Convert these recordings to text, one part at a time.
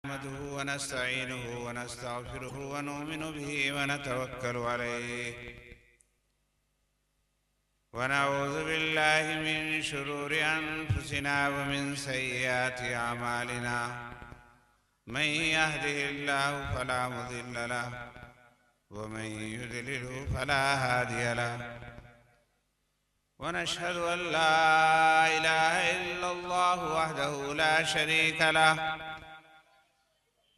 नहमदुहु व नस्तईनुहु व नस्तगफिरुहु व नुमिनु बिहि व नतवक्कलु अलैहि व नऊज़ु बिल्लाहि मिन शुरूरि अनफुसिना व मिन सय्यिआति अमालिना मन यहदिहिल्लाहु फला मुदिल्ल लहु व मन युद्लिलहु फला हादिय लहु व नशहदु अन ला इलाहा इल्लल्लाहु वहदहु ला शरीक लहु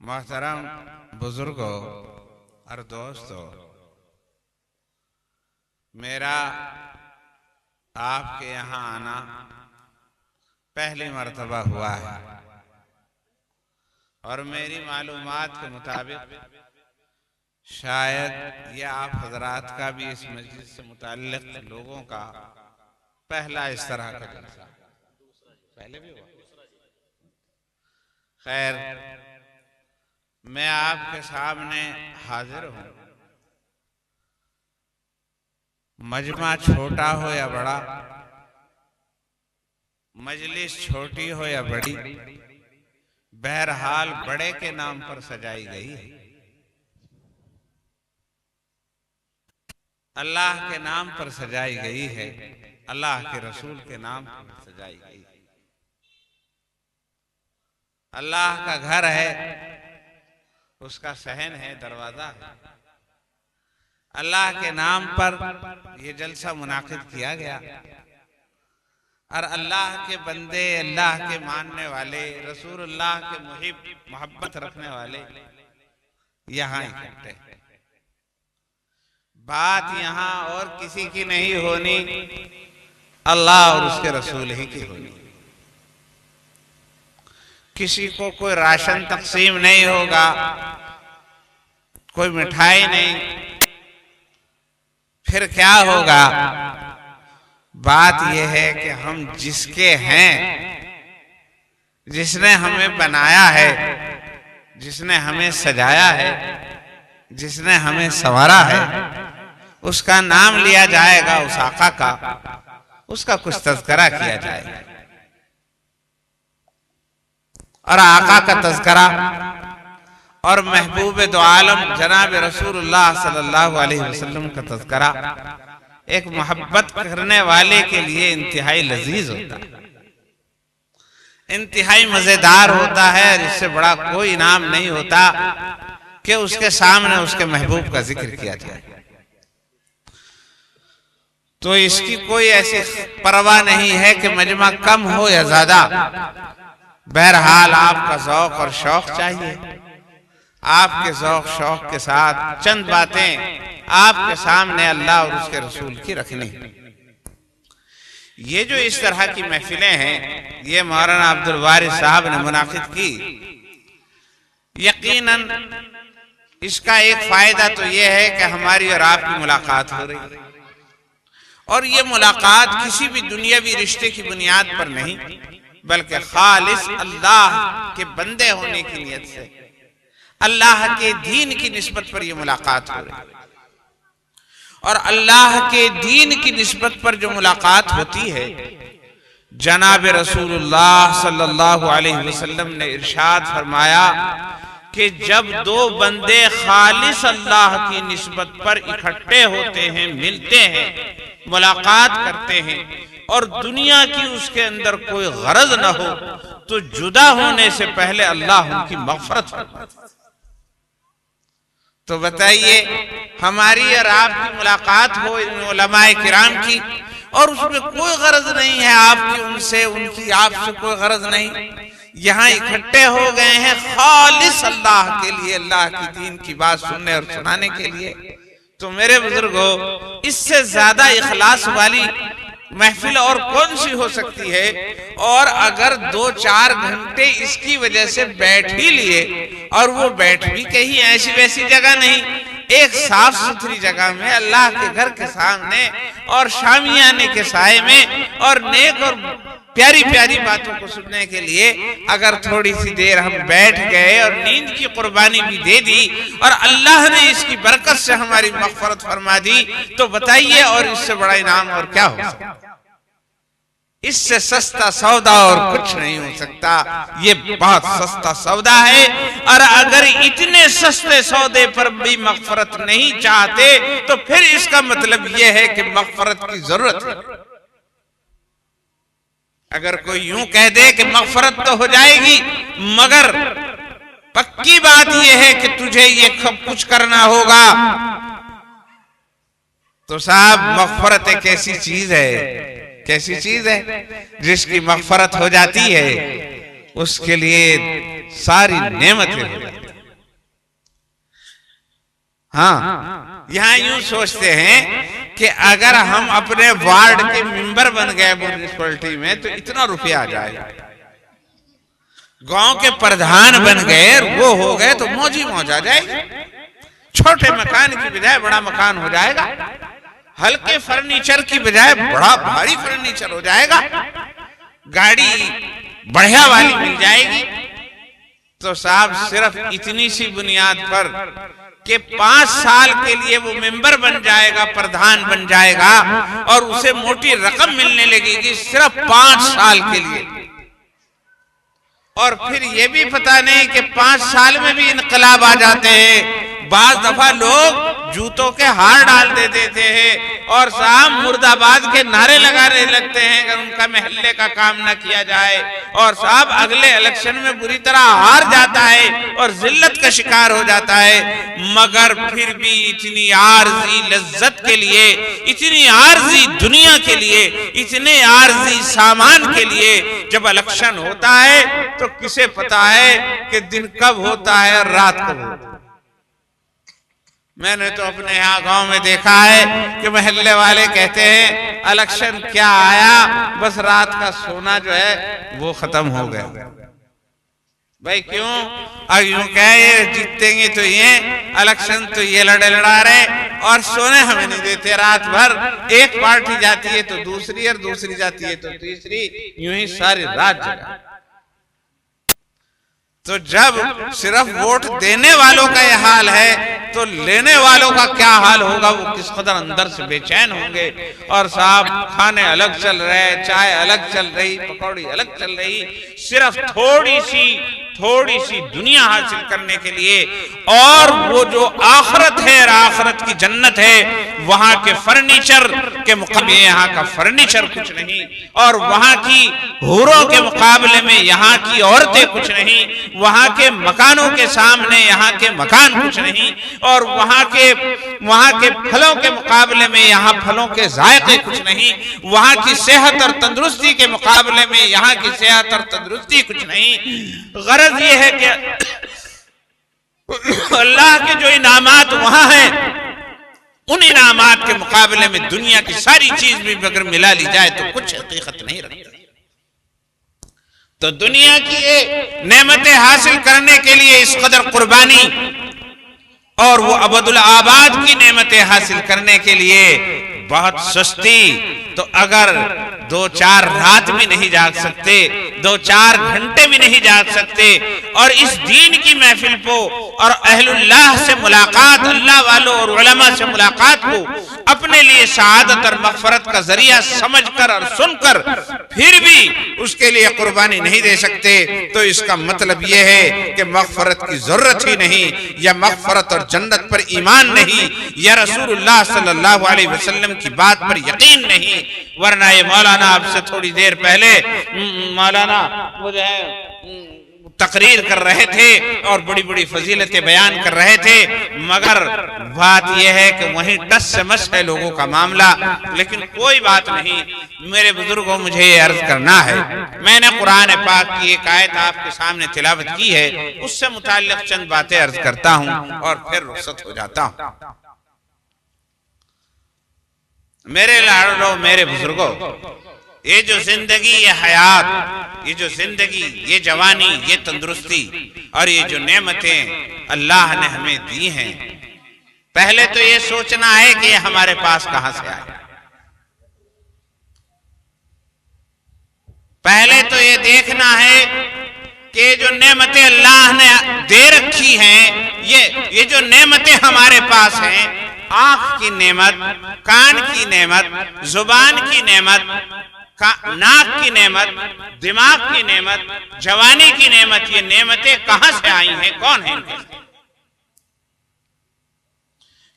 मोहतरम बुजुर्गों और दोस्तों, मेरा आपके यहाँ आना पहली मर्तबा हुआ है और मेरी मालूमात के मुताबिक शायद यह आप हजरात का भी इस मस्जिद से मुताल्लिक लोगों का पहला इस तरह का जलसा। पहले भी हुआ। खैर, मैं आपके सामने हाजिर हूँ। मजमा छोटा हो या बड़ा, मजलिस छोटी हो या बड़ी, बहरहाल बड़े के नाम पर सजाई गई है। अल्लाह के नाम पर सजाई गई है, अल्लाह के रसूल के नाम पर सजाई गई है। अल्लाह का घर है, उसका सहन है, दरवाजा है। अल्लाह के नाम पर यह जलसा मुनाकिद किया गया और अल्लाह के बंदे, अल्लाह के मानने वाले, रसूलुल्लाह के मुहिब, मोहब्बत रखने वाले यहाँ इकट्ठे। बात यहाँ और किसी की नहीं होनी, अल्लाह और उसके रसूल ही की होनी। किसी को कोई राशन तकसीम नहीं होगा, कोई मिठाई नहीं, फिर क्या होगा? बात यह है कि हम जिसके हैं, जिसने हमें बनाया है, जिसने हमें सजाया है, जिसने हमें संवारा है, उसका नाम लिया जाएगा, उस आका का, उसका कुछ तज़किरा किया जाएगा। और आका का तज़किरा और महबूब दो आलम जनाब रसूलुल्लाह सल्लल्लाहु अलैहि वसल्लम का तज़किरा एक मोहब्बत करने वाले के लिए इंतहाई लजीज होता है, इंतहाई मजेदार होता है। इससे बड़ा कोई इनाम नहीं होता कि उसके सामने उसके महबूब का जिक्र किया जाए। तो इसकी कोई ऐसी परवाह नहीं है कि मजमा कम हो या ज्यादा। बहरहाल आपका ज़ौक़ और शौक़ चाहिए। आपके ज़ौक़ शौक़ के साथ चंद बातें आपके सामने अल्लाह और उसके रसूल की रखनी। ये जो इस तरह की महफिलें हैं, ये मौलाना अब्दुल वारिस साहब ने मुनाकिद की। यकीनन इसका एक फायदा तो ये है कि हमारी और आपकी मुलाकात हो रही है, और ये मुलाकात किसी भी दुनियावी रिश्ते की बुनियाद पर नहीं, बल्कि खालिस अल्लाह के बंदे होने की नियत से, अल्लाह के दीन की निस्बत पर यह मुलाकात हो रही है। और अल्लाह के दीन की निस्बत पर जो मुलाकात होती है, जनाब रसूलुल्लाह सल्लल्लाहु अलैहि वसल्लम ने इरशाद फरमाया कि जब दो बंदे खालिस अल्लाह की निस्बत पर इकट्ठे होते हैं, मिलते हैं, मुलाकात करते हैं और दुनिया की उसके अंदर कोई गरज न हो, तो जुदा होने से पहले अल्लाह उनकी मग़फ़िरत फरमाता है। तो बताइए, हमारी और आपकी मुलाकात हो इन उलमाए किराम की और उसमें कोई गरज नहीं है आपकी उनसे, उनकी आपसे कोई गरज नहीं, यहाँ इकट्ठे हो गए हैं खालिस अल्लाह के लिए, अल्लाह की दीन की बात सुनने और सुनाने के लिए। तो मेरे बुजुर्गों, इससे ज्यादा इखलास वाली महफिल और कौन सी हो सकती है? और अगर 2-4 घंटे इसकी वजह से बैठ ही लिए, और वो बैठ भी कहीं ऐसी वैसी जगह नहीं, एक साफ सुथरी जगह में अल्लाह के घर के सामने और शामियाने के साए में और नेक और प्यारी प्यारी बातों को सुनने के लिए अगर थोड़ी सी देर हम बैठ गए और नींद की कुर्बानी भी दे दी और अल्लाह ने इसकी बरकत से हमारी मग़फ़िरत फरमा दी, तो बताइए और इससे बड़ा इनाम और क्या हो सकता? इससे सस्ता सौदा और कुछ नहीं हो सकता। ये बहुत सस्ता सौदा है, और अगर इतने सस्ते सौदे पर भी मग़फ़िरत नहीं चाहते तो फिर इसका मतलब ये है कि मग़फ़िरत की जरूरत है। अगर कोई यूं कह दे कि मग़फ़िरत तो हो जाएगी, मगर पक्की बात यह है कि तुझे ये सब कुछ करना होगा, तो साहब मग़फ़िरत एक ऐसी चीज है, कैसी चीज है, जिसकी मग़फ़िरत हो जाती है उसके लिए सारी नेमतें हो जाती हैं। हाँ, यहाँ यूं सोचते हैं कि अगर हम अपने वार्ड के मेंबर बन गए म्युनिसिपैलिटी में तो इतना रुपया आ जाएगा, गांव के प्रधान बन गए, वो हो गए तो मौजी मौज आ जाएगी, छोटे मकान की बजाय बड़ा मकान हो जाएगा, हल्के फर्नीचर की बजाय बड़ा भारी फर्नीचर हो जाएगा, गाड़ी बढ़िया वाली मिल जाएगी। तो साहब सिर्फ इतनी सी बुनियाद पर कि 5 साल के लिए वो मेंबर बन जाएगा, प्रधान बन जाएगा और उसे मोटी रकम मिलने लगेगी सिर्फ 5 साल के लिए, और फिर ये भी पता नहीं कि 5 साल में भी इनकलाब आ जाते हैं। बाज दफा लोग जूतों के हार डाल दे देते हैं और साहब मुर्दाबाद के नारे लगाने लगते हैं अगर उनका महल्ले का काम ना किया जाए, और साहब अगले इलेक्शन में बुरी तरह हार जाता है और जिल्लत का शिकार हो जाता है। मगर फिर भी इतनी आर्जी लज्जत के लिए, इतनी आर्जी दुनिया के लिए, इतने आर्जी सामान के लिए जब इलेक्शन होता है तो किसे पता है कि दिन कब होता है और रात कब होता है। मैंने तो अपने यहाँ गांव में देखा है कि महल्ले वाले कहते हैं इलेक्शन क्या आया, बस रात का सोना जो है वो खत्म हो गया। भाई क्यों? अब यूं कहे ये जीतेंगे तो ये इलेक्शन तो ये लड़ा रहे और सोने हमें नहीं देते, रात भर एक पार्टी जाती है तो दूसरी और दूसरी जाती है तो तीसरी, यूं ही सारी रात जगा। तो जब सिर्फ वोट देने वालों का यह हाल है तो लेने वालों का क्या हाल होगा? वो किस कदर अंदर से बेचैन होंगे। और साहब खाने अलग चल रहे, चाय अलग चल रही, पकौड़ी अलग चल रही, सिर्फ थोड़ी सी दुनिया हासिल करने के लिए। और वो जो आखिरत है, आखिरत की जन्नत है, वहां के फर्नीचर के मुकाबले यहाँ का फर्नीचर कुछ नहीं, और वहां की हूरों के मुकाबले में यहाँ की औरतें कुछ नहीं, वहां के मकानों के सामने यहाँ के मकान कुछ नहीं, और वहां के फलों के मुकाबले में यहाँ फलों के जायके कुछ नहीं, वहां की सेहत और तंदुरुस्ती के मुकाबले में यहाँ की सेहत और तंदुरुस्ती कुछ नहीं। गरज ये है कि अल्लाह के जो इनामात वहां हैं, उन इनामात के मुकाबले में दुनिया की सारी चीज भी अगर मिला ली जाए तो कुछ हकीकत नहीं रखती। तो दुनिया की ये नेमतें हासिल करने के लिए इस कदर कुर्बानी, और वो अबदुल आबाद की नेमतें हासिल करने के लिए बहुत सुस्ती। तो अगर 2-4 रात भी नहीं जाग सकते, 2-4 घंटे भी नहीं जाग सकते, और इस दीन की महफिल को और अहलुल्लाह से मुलाकात, अल्लाह वालों और उलमा से मुलाकात को अपने अपने लिए शहादत और मग़फ़िरत का जरिया समझकर और सुनकर फिर भी उसके लिए कुर्बानी नहीं दे सकते, तो इसका मतलब यह है कि मग़फ़िरत की जरूरत ही नहीं, या मग़फ़िरत और जन्नत पर ईमान नहीं, या रसूलुल्लाह सल्लल्लाहु अलैहि वसल्लम की बात पर यकीन नहीं। वरना ये मौलाना आपसे थोड़ी देर पहले मौलाना वो जो है तकरीर कर रहे थे और बड़ी बड़ी फजीलतें बयान कर रहे थे, मगर बात यह है कि वहीं टस से मस है लोगों का मामला। लेकिन कोई बात नहीं मेरे बुजुर्गों, मुझे ये अर्ज करना है, मैंने कुरान पाक की एक आयत आपके सामने तिलावत की है, उससे मुताल्लिक चंद बातें अर्ज करता हूं और फिर रुखसत हो जाता हूं। मेरे लाडलो, मेरे बुजुर्गों, ये जो जिंदगी, ये हयात, ये जो जिंदगी, ये जवानी, ये तंदुरुस्ती और ये जो नेमतें अल्लाह ने हमें दी हैं, पहले तो ये सोचना है कि ये हमारे पास कहां से आए। पहले तो ये देखना है कि जो नेमतें अल्लाह ने दे रखी हैं, ये जो नेमतें हमारे पास हैं, आंख की नेमत, कान की नेमत, जुबान की नेमत, नाक की नेमत, दिमाग की नेमत, जवानी की नेमत, ये नेमतें कहां से आई हैं, कौन है इनके?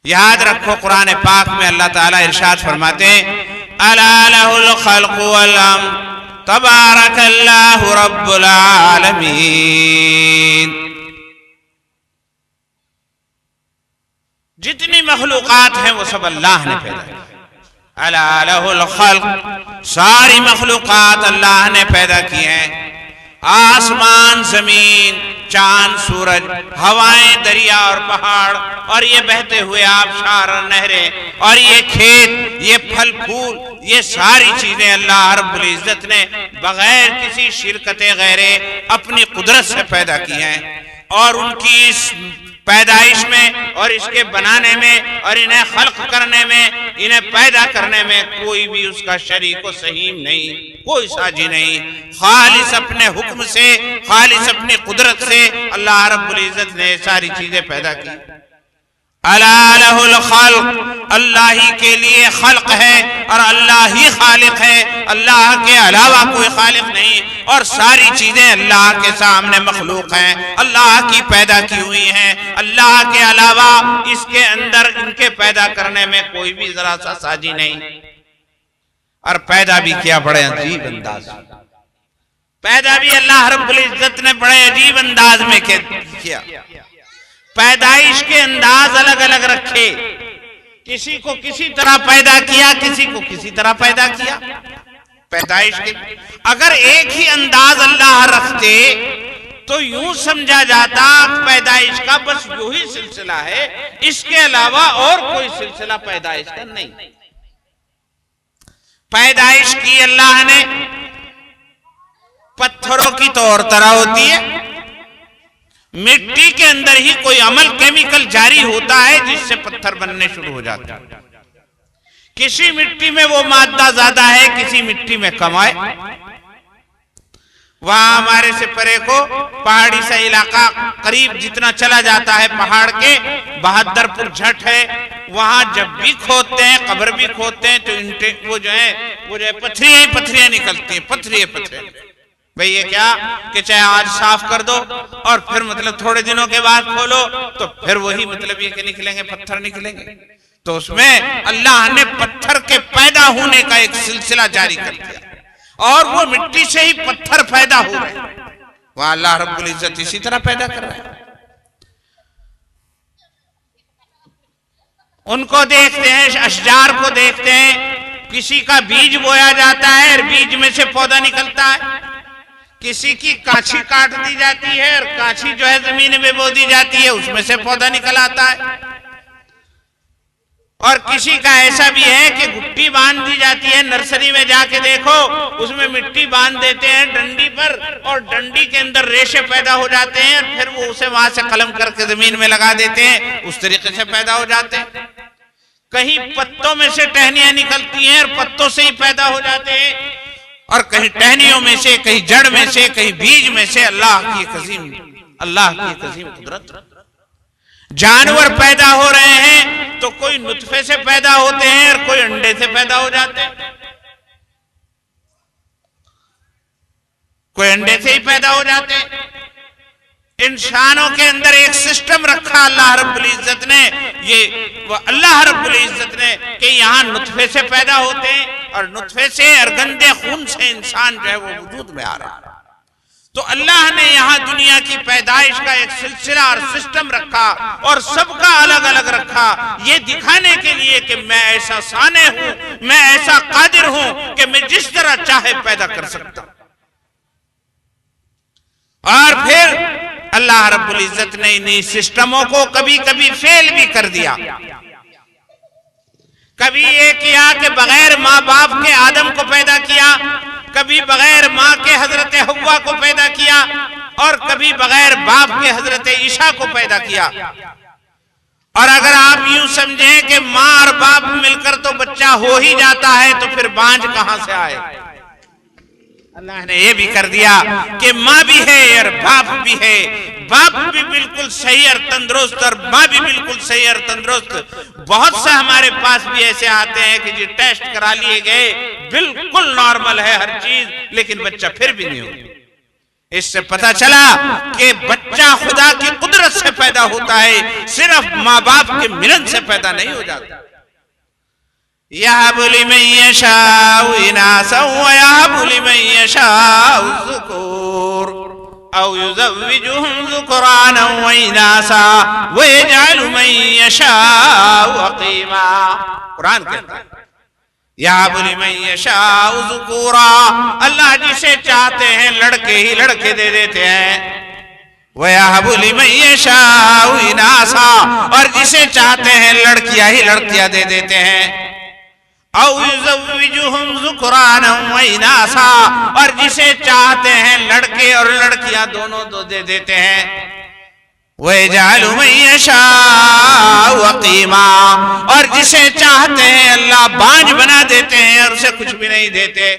याद रखो, कुरान पाक में अल्लाह ताला इरशाद फरमाते हैं, अला लहुल खल्क़ु वल अम्र तबारकल्लाहु रब्बुल आलमीन। जितनी मखलूकात हैं वो सब अल्लाह ने पैदा की। अला लहुल खल्क़, सारी मखलूकात अल्लाह ने पैदा की हैं। आसमान, जमीन, चांद, सूरज, हवाएं, दरिया और पहाड़, और ये बहते हुए आबशार और नहरें, और ये खेत, ये फल फूल, ये सारी चीजें अल्लाह रब्बुल इज्जत ने बगैर किसी शिरकते गैरे अपनी कुदरत से पैदा की हैं। और उनकी इस पैदाइश में और इसके बनाने में और इन्हें खल्क करने में, इन्हें पैदा करने में कोई भी उसका शरीक व सहीम नहीं, कोई साझी नहीं। खालिस अपने हुक्म से, खालिस अपनी कुदरत से अल्लाह रब्बुल इज्जत ने सारी चीजें पैदा की। अला लहुल खल्क, अल्लाह ही के लिए खल्क है और अल्लाह ही खालिक है, अल्लाह के अलावा कोई खालिक नहीं। और सारी चीजें अल्लाह के सामने मखलूक हैं, अल्लाह की पैदा की हुई हैं। अल्लाह के अलावा इसके अंदर इनके पैदा करने में कोई भी जरा सा साझी नहीं। और पैदा भी किया बड़े अजीब अंदाज, पैदा भी अल्लाह रब्बुल इज्जत ने बड़े अजीब अंदाज में किया। पैदाइश के अंदाज अलग अलग रखे, किसी को किसी तरह पैदा किया, किसी को किसी तरह पैदा किया। पैदाइश के अगर एक ही अंदाज अल्लाह रखते तो यूं समझा जाता पैदाइश का बस यू ही सिलसिला है, इसके अलावा और कोई सिलसिला पैदाइश का नहीं। पैदाइश की अल्लाह ने पत्थरों की तो और तरह होती है, मिट्टी के अंदर ही कोई अमल केमिकल जारी होता है जिससे पत्थर बनने शुरू हो जाते हैं। किसी मिट्टी में वो मादा ज्यादा है, किसी मिट्टी में कम है। वहां हमारे से परे को पहाड़ी सा इलाका करीब जितना चला जाता है, पहाड़ के बहादुरपुर झट है, वहां जब भी खोदते हैं, कब्र भी खोदते हैं, तो वो जो है पत्थरियां निकलती हैं, पत्थरियां। भाई ये क्या कि चाहे आज साफ कर दो और फिर मतलब थोड़े दिनों के बाद खोलो तो फिर वही मतलब ये कि निकलेंगे, पत्थर निकलेंगे। तो उसमें अल्लाह ने पत्थर के पैदा होने का एक सिलसिला जारी कर दिया और वो मिट्टी से ही पत्थर पैदा हो रहे हैं। वह अल्लाह रब्बुल इज्जत इसी तरह पैदा कर रहा है। उनको देखते हैं, अशजार को देखते हैं, किसी का बीज बोया जाता है और बीज में से पौधा निकलता है, किसी की काछी काट दी जाती है और काछी जो है जमीन में बो दी जाती है, उसमें से पौधा निकल आता है। और किसी का ऐसा भी है कि गुट्टी बांध दी जाती है, नर्सरी में जाके देखो, उसमें मिट्टी बांध देते हैं डंडी पर और डंडी के अंदर रेशे पैदा हो जाते हैं और फिर वो उसे वहां से कलम करके जमीन में लगा देते हैं, उस तरीके से पैदा हो जाते हैं। कहीं पत्तों में से टहनियां निकलती हैं और पत्तों से ही पैदा हो जाते हैं, और कहीं टहनियों में से, कहीं जड़ में से, कहीं बीज में से। अल्लाह की कसीम कुदरत। जानवर पैदा हो रहे हैं तो कोई नुतफे से पैदा होते हैं और कोई अंडे से पैदा हो जाते हैं, कोई अंडे से ही पैदा हो जाते हैं। इंसानों के अंदर एक सिस्टम रखा अल्लाह रब्बुल इज्जत ने, अल्लाह रब्बुल इज्जत ने कि यहां नुतफे से पैदा होते हैं और नुतफे से और गंदे खून से इंसान जो है वो वजूद में आ रहा है। तो अल्लाह ने यहाँ दुनिया की पैदाइश का एक सिलसिला और सिस्टम रखा और सबका अलग अलग रखा, ये दिखाने के लिए कि मैं ऐसा साने हूं, मैं ऐसा कादिर हूं कि मैं जिस तरह चाहे पैदा कर सकता हूं। और फिर अल्लाह रब्बुल इज्जत ने इन्हीं सिस्टमों को कभी कभी फेल भी कर दिया। कभी ये किया कि बगैर माँ बाप के आदम को पैदा किया, कभी बगैर माँ के हजरत हव्वा को पैदा किया और कभी बगैर बाप के हजरत ईशा को पैदा किया। और अगर आप यूं समझें कि माँ और बाप मिलकर तो बच्चा हो ही जाता है तो फिर बांझ कहां से आए? अल्लाह ने यह भी कर दिया कि माँ भी है और बाप भी है, बाप भी बिल्कुल सही और तंदुरुस्त और माँ भी बिल्कुल सही और तंदुरुस्त। बहुत से हमारे पास भी ऐसे आते हैं कि जी टेस्ट करा लिए गए, बिल्कुल नॉर्मल है हर चीज, लेकिन बच्चा फिर भी नहीं हो। इससे पता चला कि बच्चा खुदा की कुदरत से पैदा होता है, सिर्फ माँ बाप के मिलन से पैदा नहीं हो जाता। यहबु लिमन यशाउ इनासा व यहबु लिमन यशाउ ज़ुकूर औ युज़व्विजुहुम ज़ुकराना व इनासा व यजअलु मन यशाउ अक़ीमा। कुरान कहता है यहबु लिमन यशाउ ज़ुकूरा, अल्लाह जिसे चाहते हैं लड़के ही लड़के दे देते हैं, व यहबु लिमन यशाउ इनासा, और जिसे चाहते हैं लड़कियां ही लड़कियां दे देते हैं। औ युज़व्विजुहुम ज़ुकराना व इनासा, और जिसे चाहते हैं लड़के और लड़कियां दोनों तो दे देते हैं। व यजअलु मन यशाउ अक़ीमा, और जिसे चाहते हैं अल्लाह बांझ बना देते हैं और उसे कुछ भी नहीं देते।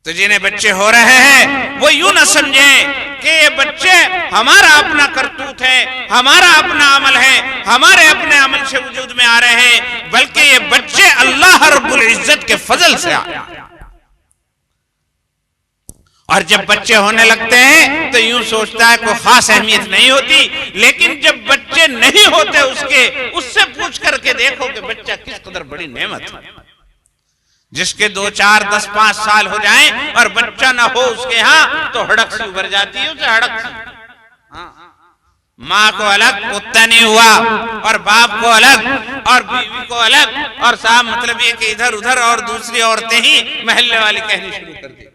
तो जिन्हें बच्चे हो रहे हैं वो यूं न समझें कि ये बच्चे हमारा अपना करतूत है, हमारा अपना अमल है, हमारे अपने अमल से वजूद में आ रहे हैं, बल्कि ये बच्चे अल्लाह रब्बुल इज्जत के फजल से आए। और जब बच्चे होने लगते हैं तो यूं सोचता है कोई खास अहमियत नहीं होती, लेकिन जब बच्चे नहीं होते उससे पूछ करके देखो कि बच्चा किस कदर बड़ी नेमत है। जिसके 2, 4, 10, 5 साल हो जाएं और बच्चा ना हो उसके यहाँ तो हड़क सी उभर जाती है, उसे हड़क सी। माँ को अलग कुत्ता नहीं हुआ और बाप को अलग और बीवी को अलग, और साहब मतलब ये कि इधर उधर और दूसरी औरतें ही महल्ले वाली कहनी शुरू कर दी।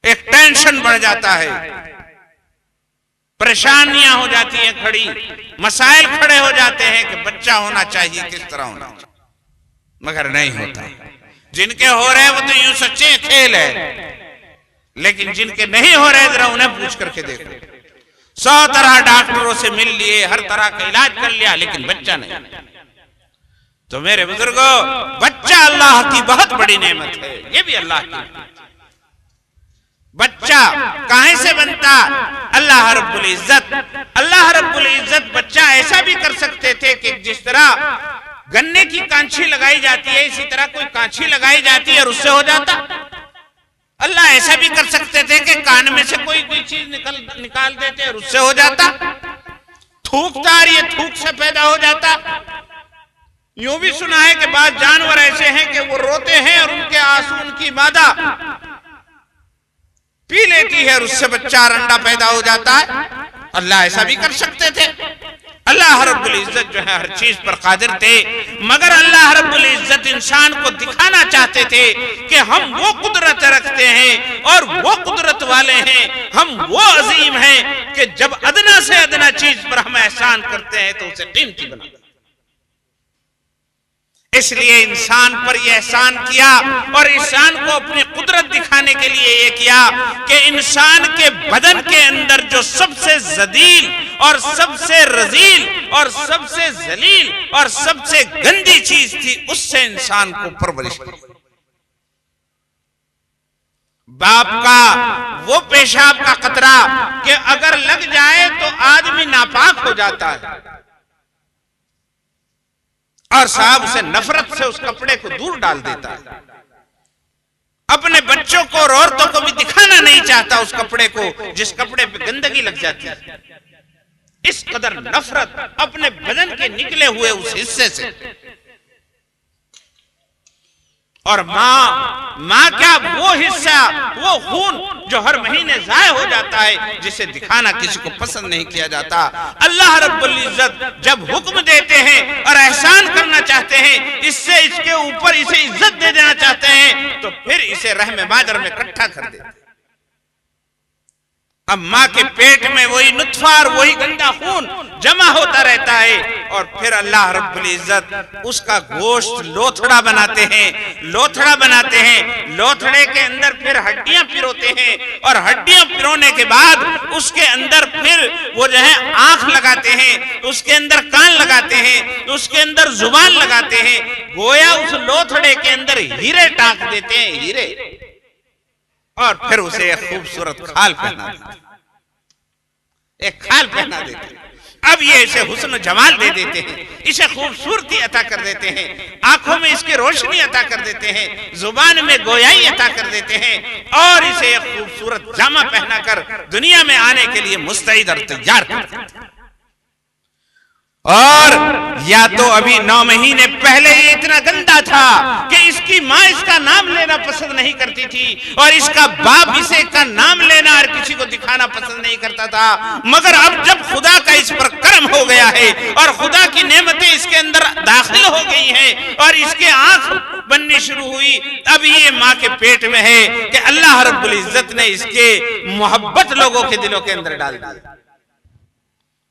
एक टेंशन बढ़ जाता है, परेशानियां हो जाती हैं खड़ी, मसाइल खड़े हो जाते हैं कि बच्चा होना चाहिए, किस तरह होना चाहिए, मगर नहीं होता। जिनके हो रहे हैं वो तो यूं सच्चे खेल है, लेकिन जिनके नहीं हो रहे जरा उन्हें पूछ करके देखो। 100 तरह डॉक्टरों से मिल लिए, हर तरह का इलाज कर लिया, लेकिन बच्चा नहीं। तो मेरे बुजुर्गों, बच्चा अल्लाह की बहुत बड़ी नेमत है, ये भी अल्लाह की। बच्चा काहे से बनता? अल्लाह रब्बुल इज्जत बच्चा ऐसा भी कर सकते थे कि जिस तरह गन्ने की कांची लगाई जाती है, इसी तरह कोई कांची लगाई जाती है और उससे हो जाता। अल्लाह ऐसा भी कर सकते थे कि कान में से कोई चीज निकाल देते और उससे हो जाता। थूकता और ये थूक से पैदा हो जाता। यूं भी सुना है कि बाद जानवर ऐसे हैं कि वो रोते हैं और उनके आंसू उनकी मादा पी लेती है और उससे बच्चा और अंडा पैदा हो जाता है। अल्लाह ऐसा भी कर सकते थे। अल्लाह रब्बुल इज्जत जो है हर चीज पर कादिर थे, मगर अल्लाह रब्बुल इज्जत इंसान को दिखाना चाहते थे कि हम वो कुदरत रखते हैं और वो कुदरत वाले हैं, हम वो अजीम हैं कि जब अदना से अदना चीज पर हम एहसान करते हैं तो उसे कीमती बनाते हैं। इसलिए इंसान पर यह एहसान किया और इंसान को अपनी कुदरत दिखाने के लिए यह किया कि इंसान के बदन के अंदर जो सबसे जदील और सबसे रजील और सबसे जलील और सबसे गंदी चीज थी, उससे इंसान को परवरिश की। बाप का वो पेशाब का कतरा कि अगर लग जाए तो आदमी नापाक हो जाता है, और साहब उसे नफरत से उस कपड़े को दूर डाल देता है। अपने बच्चों को और औरतों को भी दिखाना नहीं चाहता उस कपड़े को जिस कपड़े पे गंदगी लग जाती है। इस कदर नफरत अपने बदन के निकले हुए उस हिस्से से। और मां क्या, वो हिस्सा, वो खून जो हर महीने जाया हो जाता है, जिसे दिखाना किसी को पसंद नहीं किया जाता। अल्लाह रब्बुल इज्जत जब हुक्म देते हैं और एहसान करना चाहते हैं, इससे इसके ऊपर इसे इज्जत दे देना चाहते हैं, तो फिर इसे रहम मादर में इकट्ठा कर देते हैं। अब मां के पेट में वही नुत्फा और वही गंदा खून जमा होता रहता है, और फिर अल्लाह रब्बुल इज्जत उसका गोश्त लोथड़ा बनाते हैं, लोथड़ा बनाते हैं। लोथड़े के अंदर फिर हड्डियां पिरोते हैं, और हड्डियां पिरोने के बाद उसके अंदर फिर वो जो है आंख लगाते हैं, उसके अंदर कान लगाते हैं, उसके अंदर जुबान लगाते हैं। गोया उस लोथड़े के अंदर हीरे टांक देते हैं, हीरे, और फिर उसे एक खूबसूरत खाल पहना देते, एक खाल पहना देते। अब ये इसे हुस्न जमाल दे देते हैं, इसे खूबसूरती अता कर देते हैं, आंखों में इसकी रोशनी अता कर देते हैं, जुबान में गोयाई अता कर देते हैं, और इसे एक खूबसूरत जामा पहनाकर दुनिया में आने के लिए मुस्तैद और तैयार कर देते हैं। और या तो अभी 9 महीने पहले ये इतना गंदा था कि इसकी माँ इसका नाम लेना पसंद नहीं करती थी, और इसका बाप इसे का नाम लेना और किसी को दिखाना पसंद नहीं करता था। मगर अब जब खुदा का इस पर करम हो गया है और खुदा की नेमतें इसके अंदर दाखिल हो गई हैं और इसके आंख बननी शुरू हुई, अब ये माँ के पेट में है कि अल्लाह रब्बुल इज्जत ने इसके मोहब्बत लोगों के दिलों के अंदर डाल दी,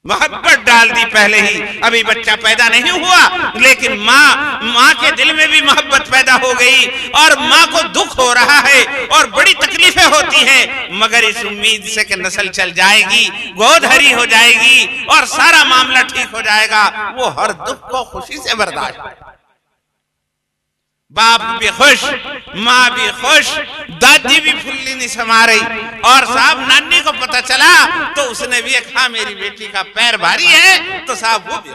मोहब्बत डाल दी पहले ही। अभी बच्चा पैदा नहीं हुआ, लेकिन माँ के दिल में भी मोहब्बत पैदा हो गई, और माँ को दुख हो रहा है और बड़ी तकलीफें होती हैं, मगर इस उम्मीद से कि नस्ल चल जाएगी, गोद हरी हो जाएगी और सारा मामला ठीक हो जाएगा, वो हर दुख को खुशी से बर्दाश्त। बाप भी खुश, माँ भी खुश, दादी भी फुल्ली नहीं समा रही, और साहब नानी को पता चला तो उसने भी कहा मेरी बेटी का पैर भारी है, तो साहब वो भी।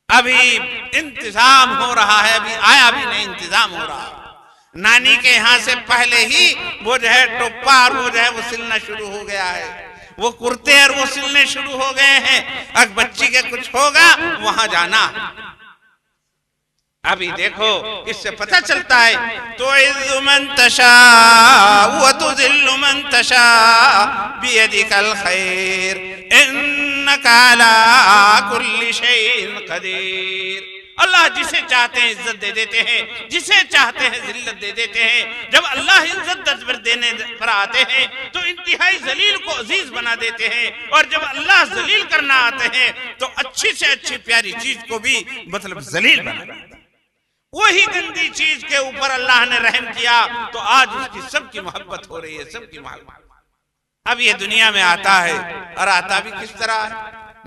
अभी इंतजाम हो रहा है, अभी आया भी नहीं, इंतजाम हो रहा है। नानी के यहाँ से पहले ही वो जो है टोपा और वो जो है वो सिलना शुरू हो गया है, वो कुर्ते और वो सिलने शुरू हो गए हैं। अब बच्ची के कुछ होगा वहां जाना। अभी देखो इससे पता चलता है तो इज़्ज़ु मन तशा व तुज़िल्लु मन तशा बियदिकल खैर इन्नका अला कुल्ली शैइन कदीर। अल्लाह जिसे चाहते हैं इज्जत दे देते हैं, जिसे चाहते हैं जिल्लत दे देते हैं। जब अल्लाह इज्जत देने पर आते हैं तो इंतहाई जलील को अजीज बना देते हैं, और जब अल्लाह जलील करना आते हैं तो अच्छी से अच्छी प्यारी चीज को भी मतलब जलील बना देते हैं। वही गंदी चीज के ऊपर अल्लाह ने रहम किया तो आज उसकी सबकी मोहब्बत हो रही है, सबकी मोहब्बत। अब ये दुनिया में आता है, और आता भी किस तरह है,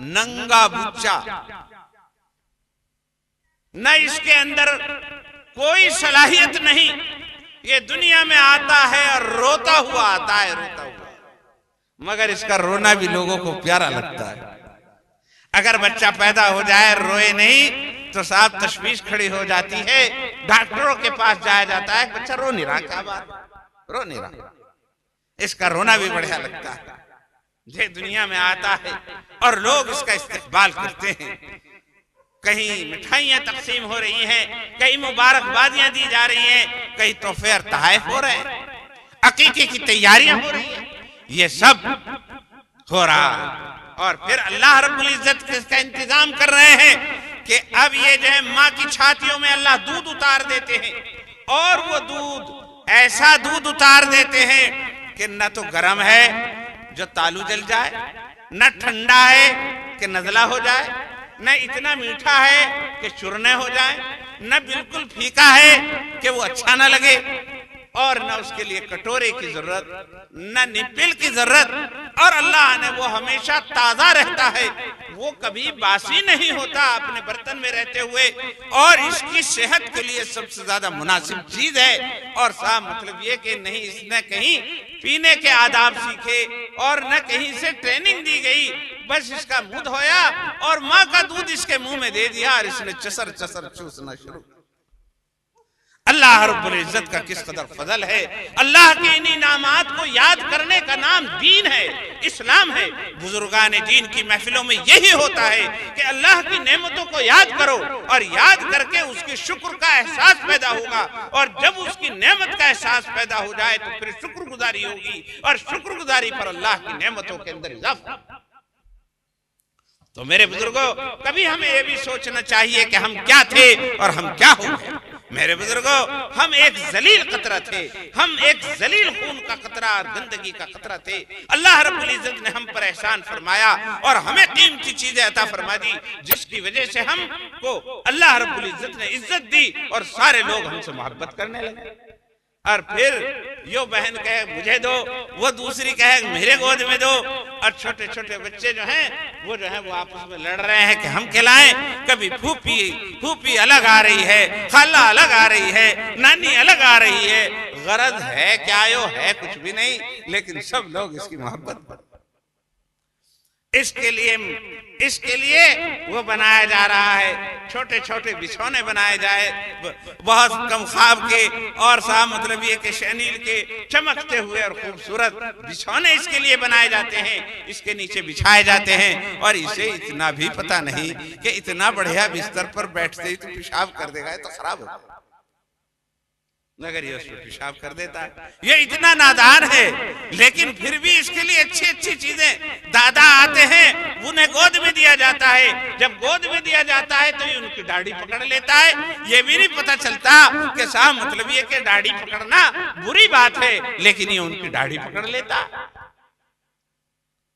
नंगा बुच्चा, न इसके अंदर कोई सलाहियत नहीं। ये दुनिया में आता है और रोता हुआ आता है, रोता हुआ, मगर इसका रोना भी लोगों को प्यारा लगता है। अगर बच्चा पैदा हो जाए रोए नहीं तो साहब तशवीश खड़ी हो जाती है, डॉक्टरों के पास जाया जाता है, बच्चा रो नहीं रहा, क्या बात, रो नहीं रहा, इसका रोना भी बढ़िया लगता है। ये दुनिया में आता है और लोग इसका इस्तेकबाल करते हैं। कहीं मिठाइयां तकसीम हो रही हैं, कहीं मुबारकबादियां दी जा रही हैं, कहीं तोहफे और तोहफे हो रहे हैं, अकीके की तैयारियां हो रही हैं, ये सब हो रहा है। और फिर अल्लाह रब्बुल इज्जत इसका इंतजाम कर रहे हैं कि अब ये जो है माँ की छातियों में अल्लाह दूध उतार देते हैं, और वो दूध ऐसा दूध उतार देते हैं कि न तो गर्म है जो तालू जल जाए, न ठंडा है कि नजला हो जाए, न इतना मीठा है कि चूरने हो जाए, न बिल्कुल फीका है कि वो अच्छा ना लगे। और न उसके लिए कटोरे की जरूरत, न निप्पल की जरूरत। और अल्लाह ने वो हमेशा ताजा रहता है, वो कभी बासी नहीं होता अपने बर्तन में रहते हुए, और इसकी सेहत के लिए सबसे ज्यादा मुनासिब चीज है। और साहब मतलब ये कि नहीं इसने कहीं पीने के आदाब सीखे और न कहीं से ट्रेनिंग दी गई, बस इसका मुंह धोया और माँ का दूध इसके मुंह में दे दिया और इसने चसर चसर चूसना शुरू। अल्लाह रब्बुल इज्जत का किस कदर फजल है। अल्लाह के इन इनामात को याद करने का नाम दीन है, इस्लाम है। बुजुर्गान दीन की महफिलों में यही होता है कि अल्लाह की नेमतों को याद करो और याद करके उसके शुक्र का एहसास पैदा होगा, और जब उसकी नेमत का एहसास पैदा हो जाए तो फिर शुक्रगुजारी होगी, और शुक्रगुजारी पर अल्लाह की नेमतों के अंदर इजाफा। तो मेरे बुजुर्गों, कभी हमें यह भी सोचना चाहिए कि हम क्या थे और हम क्या हो गए। मेरे बुजुर्गों, हम एक जलील कतरा थे, हम एक जलील खून का कतरा और गंदगी का कतरा थे। अल्लाह रब्बुल इज्जत ने हम पर एहसान फरमाया और हमें कीमती चीजें अता फरमा दी, जिसकी वजह से हमको अल्लाह रब्बुल इज्जत ने इज्जत दी और सारे लोग हमसे मोहब्बत करने लगे। और फिर यो बहन कहे मुझे दो, वो दूसरी कहे मेरे गोद में दो, और छोटे छोटे बच्चे जो हैं वो आपस में लड़ रहे हैं कि हम खिलाएं। कभी फूफी अलग आ रही है, खाला अलग आ रही है, नानी अलग आ रही है। गरज है क्या? यो है कुछ भी नहीं, लेकिन सब लोग इसकी मोहब्बत इसके लिए वो बनाया जा रहा है। छोटे छोटे बिछौने बनाए जाए, बहुत कम ख्वाब के और साहब मतलब ये कि शनील के चमकते हुए और खूबसूरत बिछौने इसके लिए बनाए जाते हैं, इसके नीचे बिछाए जाते हैं। और इसे इतना भी पता नहीं कि इतना बढ़िया बिस्तर पर बैठते ही तो पेशाब कर देगा, तो खराब होगा, मगर ये उसको पेशाब कर देता है। ये इतना नादान है, लेकिन फिर भी इसके लिए अच्छी अच्छी चीजें। दादा आते हैं, उन्हें गोद में दिया जाता है। जब गोद में दिया जाता है तो ये उनकी दाढ़ी पकड़ लेता है। ये भी नहीं पता चलता कि साहब मतलब ये कि दाढ़ी पकड़ना बुरी बात है, लेकिन ये उनकी दाढ़ी पकड़ लेता।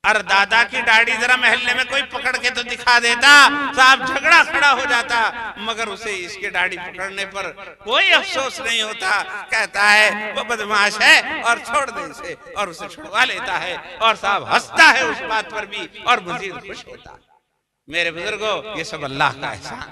और दादा की दाढ़ी जरा महल्ले में कोई पकड़ के तो दिखा देता, साहब झगड़ा खड़ा हो जाता, मगर उसे इसके दाढ़ी पकड़ने पर कोई अफसोस नहीं होता। कहता है वो बदमाश है और छोड़ दे इसे, और उसे छुड़वा लेता है और साहब हंसता है उस बात पर भी और मजीद खुश होता। मेरे बुजुर्गों, ये सब अल्लाह का एहसान,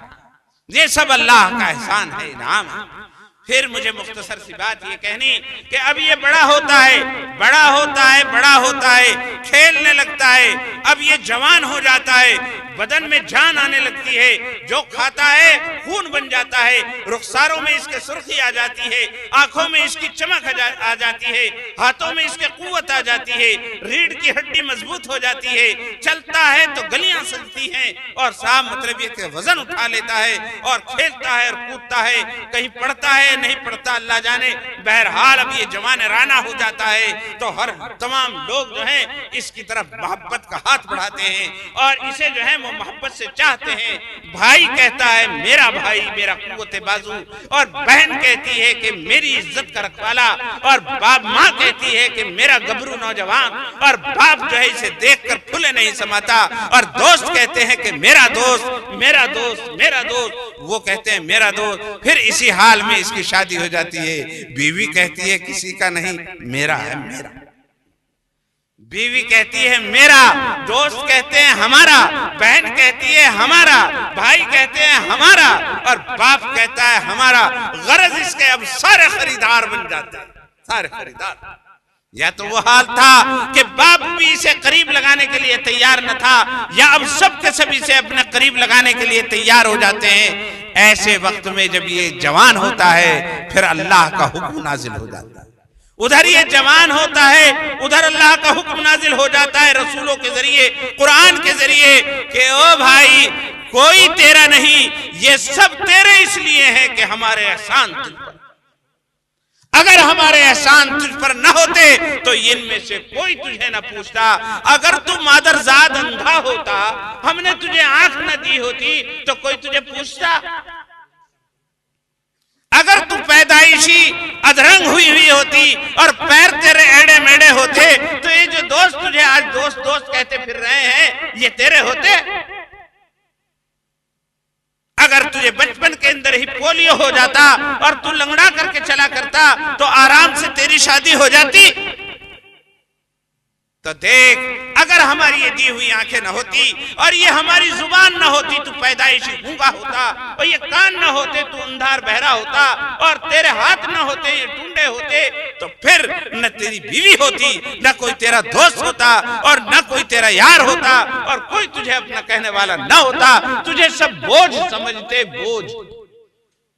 ये सब अल्लाह का एहसान है, इनाम है। फिर मुझे मुख्तसर सी बात ये कहनी कि अब ये बड़ा होता है, बड़ा होता है, बड़ा होता है, खेलने लगता है। अब ये जवान हो जाता है, बदन में जान आने लगती है, जो खाता है खून बन जाता है, रुखसारों में इसके सुर्खी आ जाती है, आंखों में इसकी चमक आ जाती है, हाथों में इसके कुव्वत आ जाती है, रीढ़ की हड्डी मजबूत हो जाती है, चलता है तो गलियां सजती हैं, और साहब मतलब ये कि वजन उठा लेता है और खेलता है और कूदता है। कहीं पढ़ता है नहीं पढ़ता अल्लाह जाने, बहरहाल अब ये जवान राना हो जाता है तो हर तमाम लोग जो हैं इसकी तरफ मोहब्बत का हाथ बढ़ाते हैं और इसे जो है वो मोहब्बत से चाहते हैं। भाई कहता है मेरा भाई, मेरा कुव्वत बाजू, और बहन कहती है कि मेरी इज्जत का रखवाला, और बाप माँ कहती है कि मेरा गबरू नौजवान, और बाप जो है इसे देखकर फूले नहीं समाता, और दोस्त कहते हैं कि मेरा दोस्त, मेरा दोस्त, मेरा दोस्त, वो कहते हैं मेरा दोस्त। फिर इसी हाल में इसकी शादी हो जाती है। बीवी कहती है किसी का नहीं, मेरा है, मेरा। बीवी कहती है मेरा, दोस्त कहते हैं हमारा, बहन कहती है हमारा, भाई कहते हैं हमारा, और बाप कहता है हमारा। गरज इसके अब सारे खरीदार बन जाते हैं, सारे खरीदार। या तो वो हाल था कि बाप भी इसे करीब लगाने के लिए तैयार न था, या अब सब के सब इसे अपने करीब लगाने के लिए तैयार हो जाते हैं। ऐसे वक्त में जब ये जवान होता है फिर अल्लाह का हुक्म नाजिल हो जाता है। उधर ये जवान होता है, उधर अल्लाह का हुक्म नाजिल हो जाता है रसूलों के जरिए, कुरान के जरिए कि ओ भाई कोई तेरा नहीं, ये सब तेरे इसलिए है कि हमारे एहसान तुझ पर, अगर हमारे एहसान तुझ पर न होते तो इनमें से कोई तुझे न पूछता। अगर तू मादरजाद अंधा होता, हमने तुझे आंख न दी होती तो कोई तुझे पूछता। अगर तू पैदाइशी अधरंग हुई होती और पैर तेरे एड़े मेड़े होते तो ये जो दोस्त तुझे आज दोस्त दोस्त कहते फिर रहे हैं ये तेरे होते। अगर तुझे बचपन के अंदर ही पोलियो हो जाता और तू लंगड़ा करके चला करता तो आराम से तेरी शादी हो जाती। तो देख, अगर हमारी ये दी हुई आंखें न होती और ये हमारी जुबान न होती तू पैदाइशी गूंगा होता, और ये कान न होते तू अंधार बहरा होता, और तेरे हाथ न होते ये टूंडे होते, तो फिर न तेरी बीवी होती, न कोई तेरा दोस्त होता, और न कोई तेरा यार होता, और कोई तुझे अपना कहने वाला न होता। तुझे सब बोझ समझते, बोझ।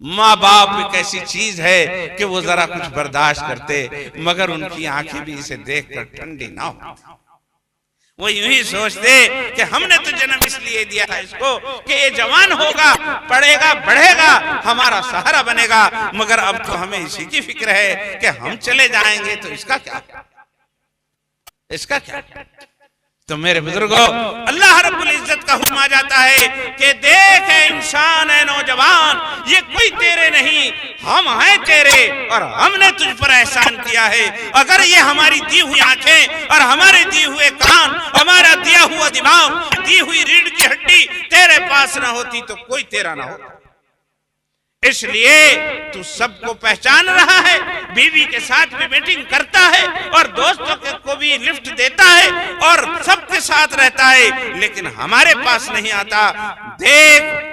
माँ बाप एक ऐसी चीज है कि वो जरा कुछ बर्दाश्त करते, मगर उनकी आंखें भी इसे देखकर ठंडी ना हो। वो यूं ही सोचते कि हमने तो जन्म इसलिए दिया था इसको कि ये जवान होगा, पढ़ेगा, बढ़ेगा, हमारा सहारा बनेगा, मगर अब तो हमें इसी की फिक्र है कि हम चले जाएंगे तो इसका क्या, इसका क्या। तो मेरे बुजुर्गों, अल्लाह रब्बुल इज्जत का हुक्म आ जाता है कि देख है इंसान है नौजवान, ये कोई तेरे नहीं, हम हैं तेरे, और हमने तुझ पर एहसान किया है। अगर ये हमारी दी हुई आंखें और हमारे दिए हुए कान, हमारा दिया हुआ दिमाग, दी हुई रीढ़ की हड्डी तेरे पास ना होती तो कोई तेरा ना होता। इसलिए तू सबको पहचान रहा है, बीवी के साथ भी मीटिंग करता है और दोस्तों को भी लिफ्ट देता है और सबके साथ रहता है, लेकिन हमारे पास नहीं आता। देख,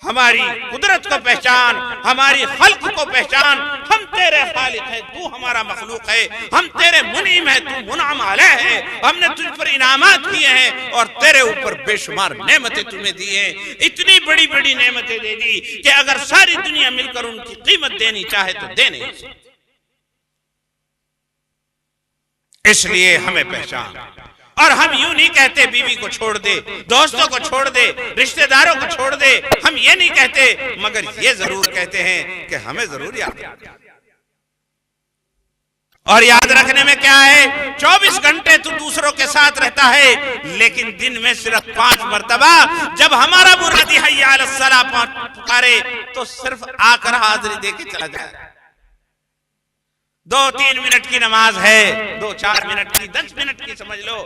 हमारी कुदरत को पहचान, हमारी खल्क को पहचान। हम तेरे खालिक है, तू हमारा मखलूक है, हम तेरे मुनीम है, तू मुनाम अलैह है। हमने तुझ पर इनामात किए हैं और तेरे ऊपर बेशुमार नेमतें तुम्हें दी हैं। इतनी बड़ी बड़ी नेमतें दे दी कि अगर सारी दुनिया मिलकर उनकी कीमत देनी चाहे तो दे नहीं। इसलिए हमें पहचान। और हम यूं नहीं कहते बीवी को छोड़ दे, दोस्तों को छोड़ दे, रिश्तेदारों को छोड़ दे, हम ये नहीं कहते, मगर ये जरूर कहते हैं कि हमें जरूर याद रखना। और याद रखने में क्या है, 24 घंटे तू दूसरों के साथ रहता है, लेकिन दिन में सिर्फ 5 मर्तबा जब हमारा मुनादी हय्या अलस सलाह पुकारे तो सिर्फ आकर हाजिरी देके चला जाए। 2-3 मिनट की नमाज है, 2-4 मिनट की, 10 मिनट की समझ लो,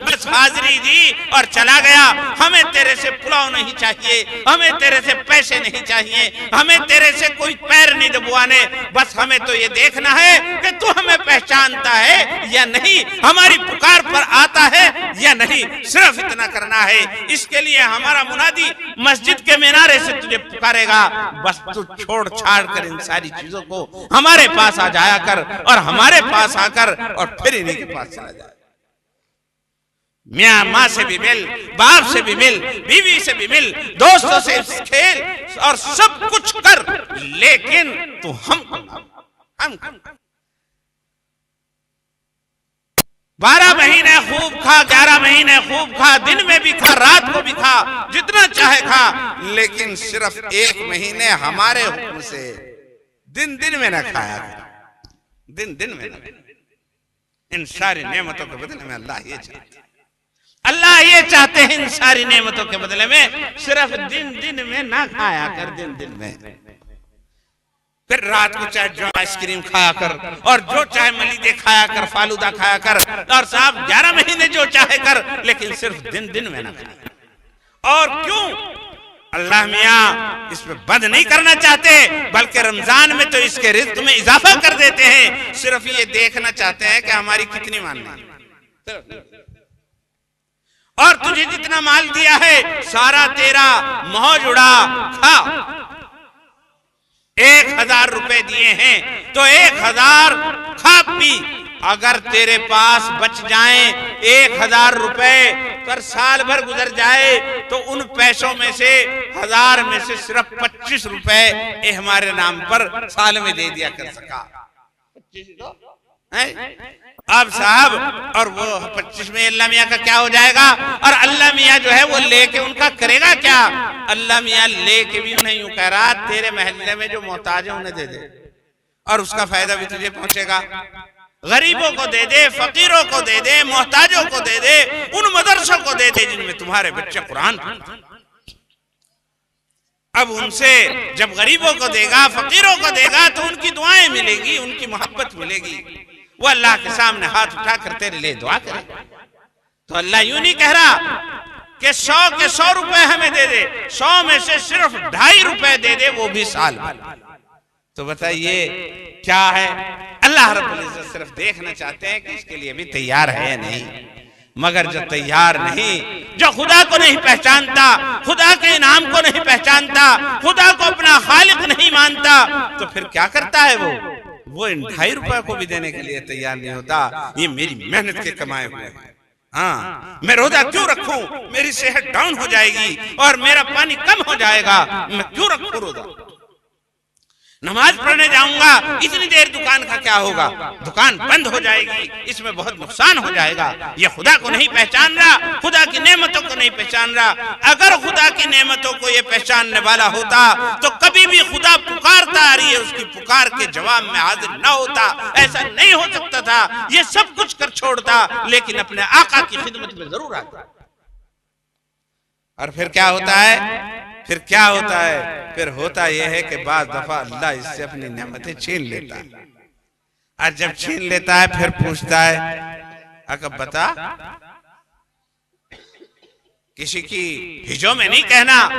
बस हाजिरी दी और चला गया। हमें तेरे से पुलाव नहीं चाहिए, हमें तेरे से पैसे नहीं चाहिए, हमें तेरे से कोई पैर नहीं दबवाने, बस हमें तो ये देखना है कि तू हमें पहचानता है या नहीं, हमारी पुकार पर आता है या नहीं, सिर्फ इतना करना है। इसके लिए हमारा मुनादी मस्जिद के मीनारे से तुझे पुकारेगा। बस तू छोड़ छाड़ कर इन सारी चीजों को हमारे पास आ जाया कर और हमारे पास आकर और फिर इन्हीं के पास चला जाए। मियां माँ से भी मिल, बाप से भी मिल, बीवी से भी मिल, दोस्तों से खेल और सब कुछ कर, लेकिन तू हम 12 महीने खूब खा, 11 महीने खूब खा, दिन में भी खा, रात को भी खा, जितना चाहे खा, लेकिन सिर्फ 1 महीने हमारे हुक्म से दिन दिन में न खाया, दिन दिन में न। इन सारी नेमतों के बदले में अल्लाह ये चाहते हैं, अल्लाह ये चाहते हैं इन सारी नेमतों के बदले में सिर्फ दिन दिन में ना खाया कर, दिन दिन में। फिर रात को चाहे जो आइसक्रीम खाया कर और जो चाहे मलीदे खाया कर, फालूदा खाया कर, और साहब 11 महीने जो चाहे कर, लेकिन सिर्फ दिन दिन में ना खाया। और क्यों? अल्लाह मियाँ इसमें बंद नहीं करना चाहते, बल्कि रमजान में तो इसके रिज़्क़ में इजाफा कर देते हैं। सिर्फ ये देखना चाहते हैं कि हमारी कितनी माननी। और तुझे जितना माल दिया है सारा तेरा, मौज उड़ा, खा। 1000 रुपए दिए हैं तो 1000 खा पी। अगर तेरे पास बच जाएं 1000 रुपए, कर साल भर गुजर जाए तो उन पैसों में से 1000 में से सिर्फ 25 रुपए ये हमारे नाम पर साल में दे दिया कर सका। 25 है अब साहब, और वो 25 में अल्लाह मियाँ का क्या हो जाएगा? और अल्लाह मियाँ जो है वो लेके उनका करेगा क्या? अल्लाह मियाँ लेके भी उन्हें यूं कह रहा, तेरे महल्ले में जो मोहताज है उन्हें दे दे, और उसका फायदा भी तुझे पहुंचेगा। गरीबों को दे दे, फकीरों को दे दे, मोहताजों को दे दे, उन मदरसों को दे दे जिनमें तुम्हारे बच्चे कुरान पढ़ते। अब उनसे जब गरीबों को देगा, फकीरों को देगा, तो उनकी दुआएं मिलेगी, उनकी मोहब्बत मिलेगी। वो अल्लाह के सामने हाथ उठाकर तेरे लिए दुआ करे। तो अल्लाह यूं नहीं कह रहा कि 100 के 100 रुपए हमें दे दे, 100 में से सिर्फ 2.5 रुपए दे दे, वो भी साल भर। तो बताइए क्या है? अल्लाह रब्बुल इज्जत सिर्फ देखना चाहते हैं कि इसके लिए भी तैयार है या नहीं। मगर जो तैयार नहीं, जो खुदा को नहीं पहचानता, खुदा के इनाम को नहीं पहचानता, खुदा को अपना खालिक नहीं मानता, तो फिर क्या करता है वो इन 2.5 रुपए को भी देने के लिए तैयार नहीं होता। ये मेरी मेहनत के कमाए हुए हैं, हाँ, मैं रोजा क्यों रखूं? मेरी सेहत डाउन हो जाएगी और मेरा पानी कम हो जाएगा, मैं क्यों रखूं रोजा? नमाज पढ़ने जाऊंगा, इतनी देर दुकान का क्या होगा? दुकान बंद हो जाएगी, इसमें बहुत नुकसान हो जाएगा। ये खुदा को नहीं पहचान रहा, खुदा की नेमतों को नहीं पहचान रहा। अगर खुदा की नेमतों को ये पहचानने वाला होता तो कभी भी खुदा पुकारता आ रही है, उसकी पुकार के जवाब में हाजिर ना होता। ऐसा नहीं हो सकता था, ये सब कुछ कर छोड़ता, लेकिन अपने आका की खिदमत में जरूर आता। और फिर क्या होता है? फिर होता यह है कि बाज़ दफा अल्लाह इससे अपनी नेमतें छीन लेता है, और जब छीन लेता है फिर पूछता है, अकब बता, किसी की हिजो में नहीं कहना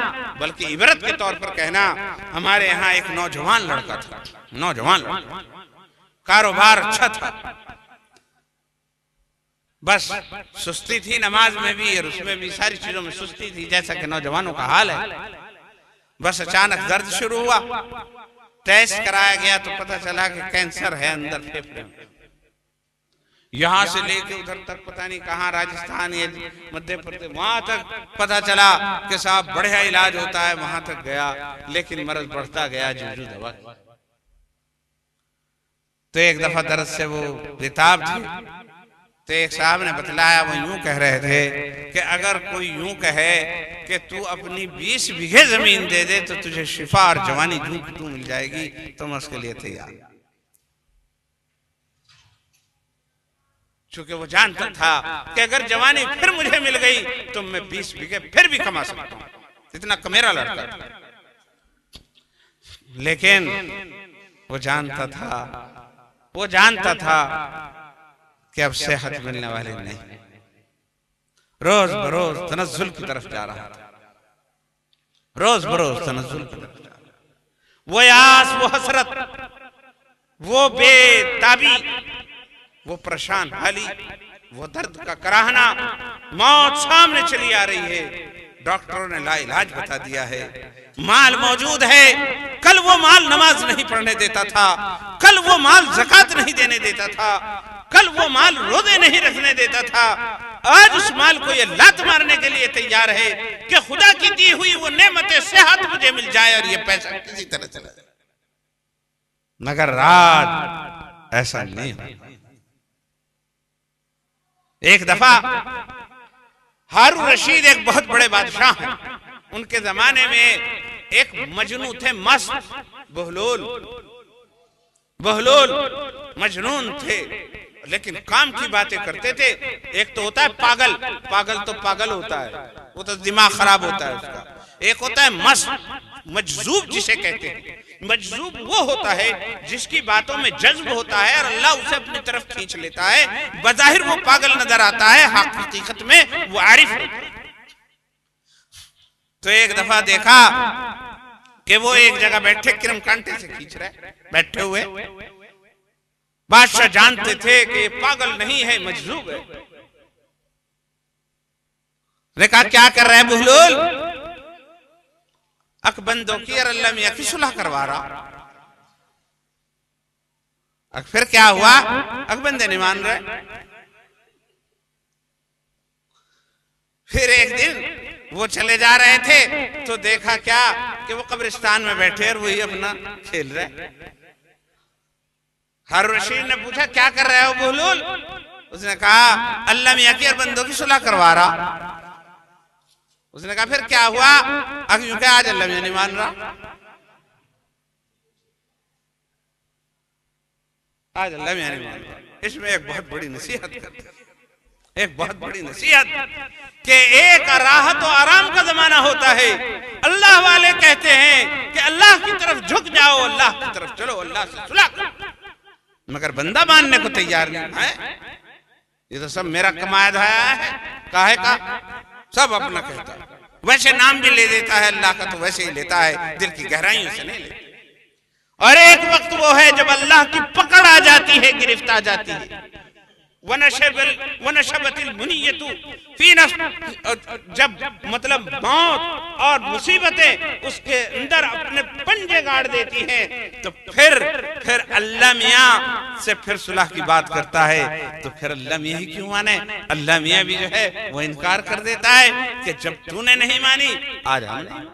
बल्कि इबरत के तौर पर कहना। हमारे यहाँ एक नौजवान लड़का था, कारोबार अच्छा था, बस सुस्ती थी नमाज में भी और उसमें भी, सारी चीजों में सुस्ती थी, जैसा कि नौजवानों का हाल है। बस अचानक दर्द शुरू हुआ, टेस्ट कराया गया तो पता चला कि कैंसर है अंदर फेफड़े में। यहां से लेके उधर तक पता नहीं कहां, राजस्थान या मध्य प्रदेश, वहां तक पता चला कि साहब बढ़िया इलाज होता है, वहां तक गया, लेकिन मर्ज बढ़ता गया जुजू दवा। तो एक दफा दर्द से वो बेताब थी, तो एक साहब ने बतलाया, वो यूं कह रहे थे कि अगर कोई यूं कहे कि तू अपनी 20 बीघे जमीन दे दे तो तुझे शिफा और जवानी जूं की तू मिल जाएगी, तो मैं उसके लिए तैयार। चूंकि वो जानता था कि अगर जवानी फिर मुझे मिल गई तो मैं 20 बीघे फिर भी कमा सकता हूं, इतना कमेरा लड़का था। लेकिन वो जानता था कि अब सेहत मिलने वाली नहीं, रोज बरोज तनज़्ज़ुल की तरफ जा रहा था, रोज बरोज तनज़्ज़ुल की तरफ जा रहा। वो यास, वो हसरत, वो बेताबी, वो परेशान हाली, वो दर्द का कराहना, मौत सामने चली आ रही है। डॉक्टरों ने लाइलाज बता दिया है, माल मौजूद है, कल वो माल नमाज नहीं पढ़ने देता था, कल वो माल ज़कात नहीं देने देता था, कल वो माल रोजे नहीं रखने देता था, आज उस माल को ये लात मारने के लिए तैयार है कि खुदा की दी हुई वो नेमतें सेहत मुझे मिल जाए और ये पैसा किसी तरह चला जाए। मगर राज ऐसा नहीं हो। एक दफा हारून रशीद एक बहुत बड़े बादशाह हैं, उनके जमाने में एक मजनू थे, मस्त बहलोल मजनून थे, लेकिन काम की बातें करते थे। एक तो होता है पागल, तो पागल होता है, वो तो दिमाग खराब होता है उसका। एक होता है मस्त, मजजूब जिसे कहते हैं। मजजूब वो होता है जिसकी बातों में जज्ब होता है और अल्लाह उसे अपनी तरफ खींच लेता है। बज़ाहिर वो पागल नजर आता है, हकीकत में वो आरिफ होता है। तो एक दफा देखा कि वो एक जगह बैठे किरम कांटे से खींच रहे, बैठे हुए। बादशाह जानते थे कि ये पागल नहीं है, मजजूब है। ने कहा क्या कर रहा है बहलोल? अकबंदों की और अल्लाह मियां की सुलह करवा रहा। फिर क्या हुआ? अकबंदे नहीं मान रहे। फिर एक दिन वो चले जा रहे थे तो देखा क्या कि वो कब्रिस्तान में बैठे और वही अपना खेल रहे। हारून रशीद ने पूछा क्या कर रहे हो बहलोल? उसने कहा अल्लाह मियां की और बंदों की सुलह करवा रहा। उसने कहा फिर क्या हुआ? यूं क्या आज अल्लाह मियां नहीं मान रहा, आज अल्लाह मियां नहीं मान रहा। इसमें एक बहुत बड़ी नसीहत करते, एक बहुत बड़ी नसीहत कि एक राहत और आराम का जमाना होता है। अल्लाह वाले कहते हैं कि अल्लाह की तरफ झुक जाओ, अल्लाह की तरफ चलो, अल्लाह से सुलह करो, मगर बंदा मानने को तैयार नहीं है। ये तो सब मेरा कमाया धाया है, काहे का? सब अपना कहता है। वैसे नाम भी ले देता है अल्लाह का, तो वैसे ही लेता है, दिल की गहराइयों से नहीं लेता। और एक वक्त वो है जब अल्लाह की पकड़ आ जाती है, गिरफ्त आ जाती है। वनशबतिल मुनियतु फी नफ्स, जब मतलब मौत और मुसीबतें उसके अंदर अपने पंजे गाड़ देती हैं, तो फिर अल्लाह मियाँ से फिर सुलह की बात करता है। तो फिर अल्लाह मियाँ ही क्यों माने? अल्लाह मियाँ भी जो है वो इनकार कर देता है कि जब तूने नहीं मानी आज हम नहीं।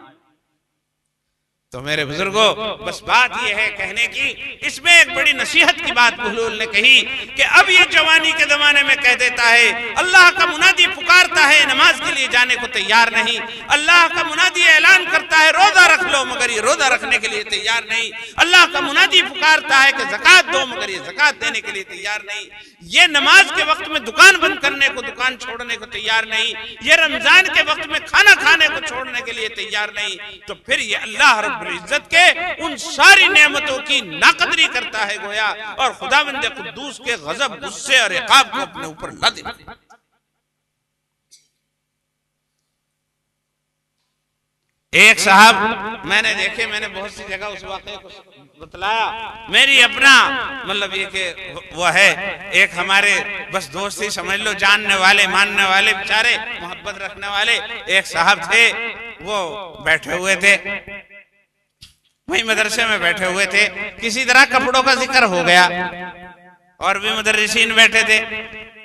तो मेरे बुजुर्गों, बस बात यह है कहने की, इसमें एक बड़ी नसीहत की बात हुलूल ने कही कि अब ये जवानी के जमाने में कह देता है, अल्लाह का मुनादी पुकारता है, नमाज के लिए जाने को तैयार नहीं। अल्लाह का मुनादी ऐलान करता है रोजा रख लो, मगर ये रोजा रखने के लिए तैयार नहीं। अल्लाह का मुनादी पुकारता है कि ज़कात दो, मगर ये ज़कात देने के लिए तैयार नहीं। ये नमाज के वक्त में दुकान बंद करने को, दुकान छोड़ने को तैयार नहीं। ये रमजान के वक्त में खाना खाने को छोड़ने के लिए तैयार नहीं। तो फिर ये अल्लाह रब्बुल इज्जत के उन सारी नेमतों की नाकदरी करता है गोया, और खुदावंद कुद्दूस के गजब, गुस्से और इकाब को अपने ऊपर लादिम। एक साहब मैंने देखे, मैंने बहुत सी जगह उस वाक़े को बतलाया। मेरी अपना मतलब ये कि वो है एक हमारे बस दोस्त ही समझ लो, जानने वाले मानने वाले बेचारे मोहब्बत रखने वाले एक साहब थे। वो बैठे हुए थे वही मदरसे में, बैठे हुए थे, किसी तरह कपड़ों का जिक्र हो गया और भी मुदर्रिसीन बैठे थे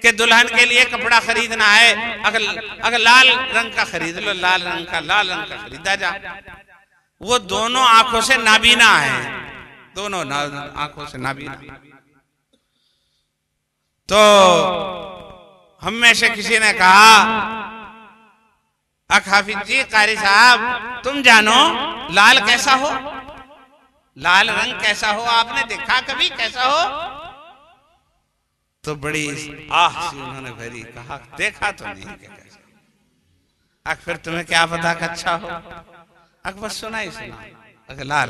कि दुल्हन के लिए कपड़ा खरीदना है, अगर लाल रंग का खरीद लो, लाल रंग का खरीदा जा। वो दोनों आंखों से नाबीना है, दोनों आंखों से नाबीना। तो हम में से किसी ने कहा, हाफिज जी, कारी साहब, तुम जानो लाल कैसा हो, लाल रंग कैसा हो, आपने देखा कभी कैसा हो? तो बड़ी आह सी उन्होंने भरी, कहा देखा तो नहीं कैसा। फिर तुम्हें क्या पता कि अच्छा हो? बस सुना ही सुना, लाल।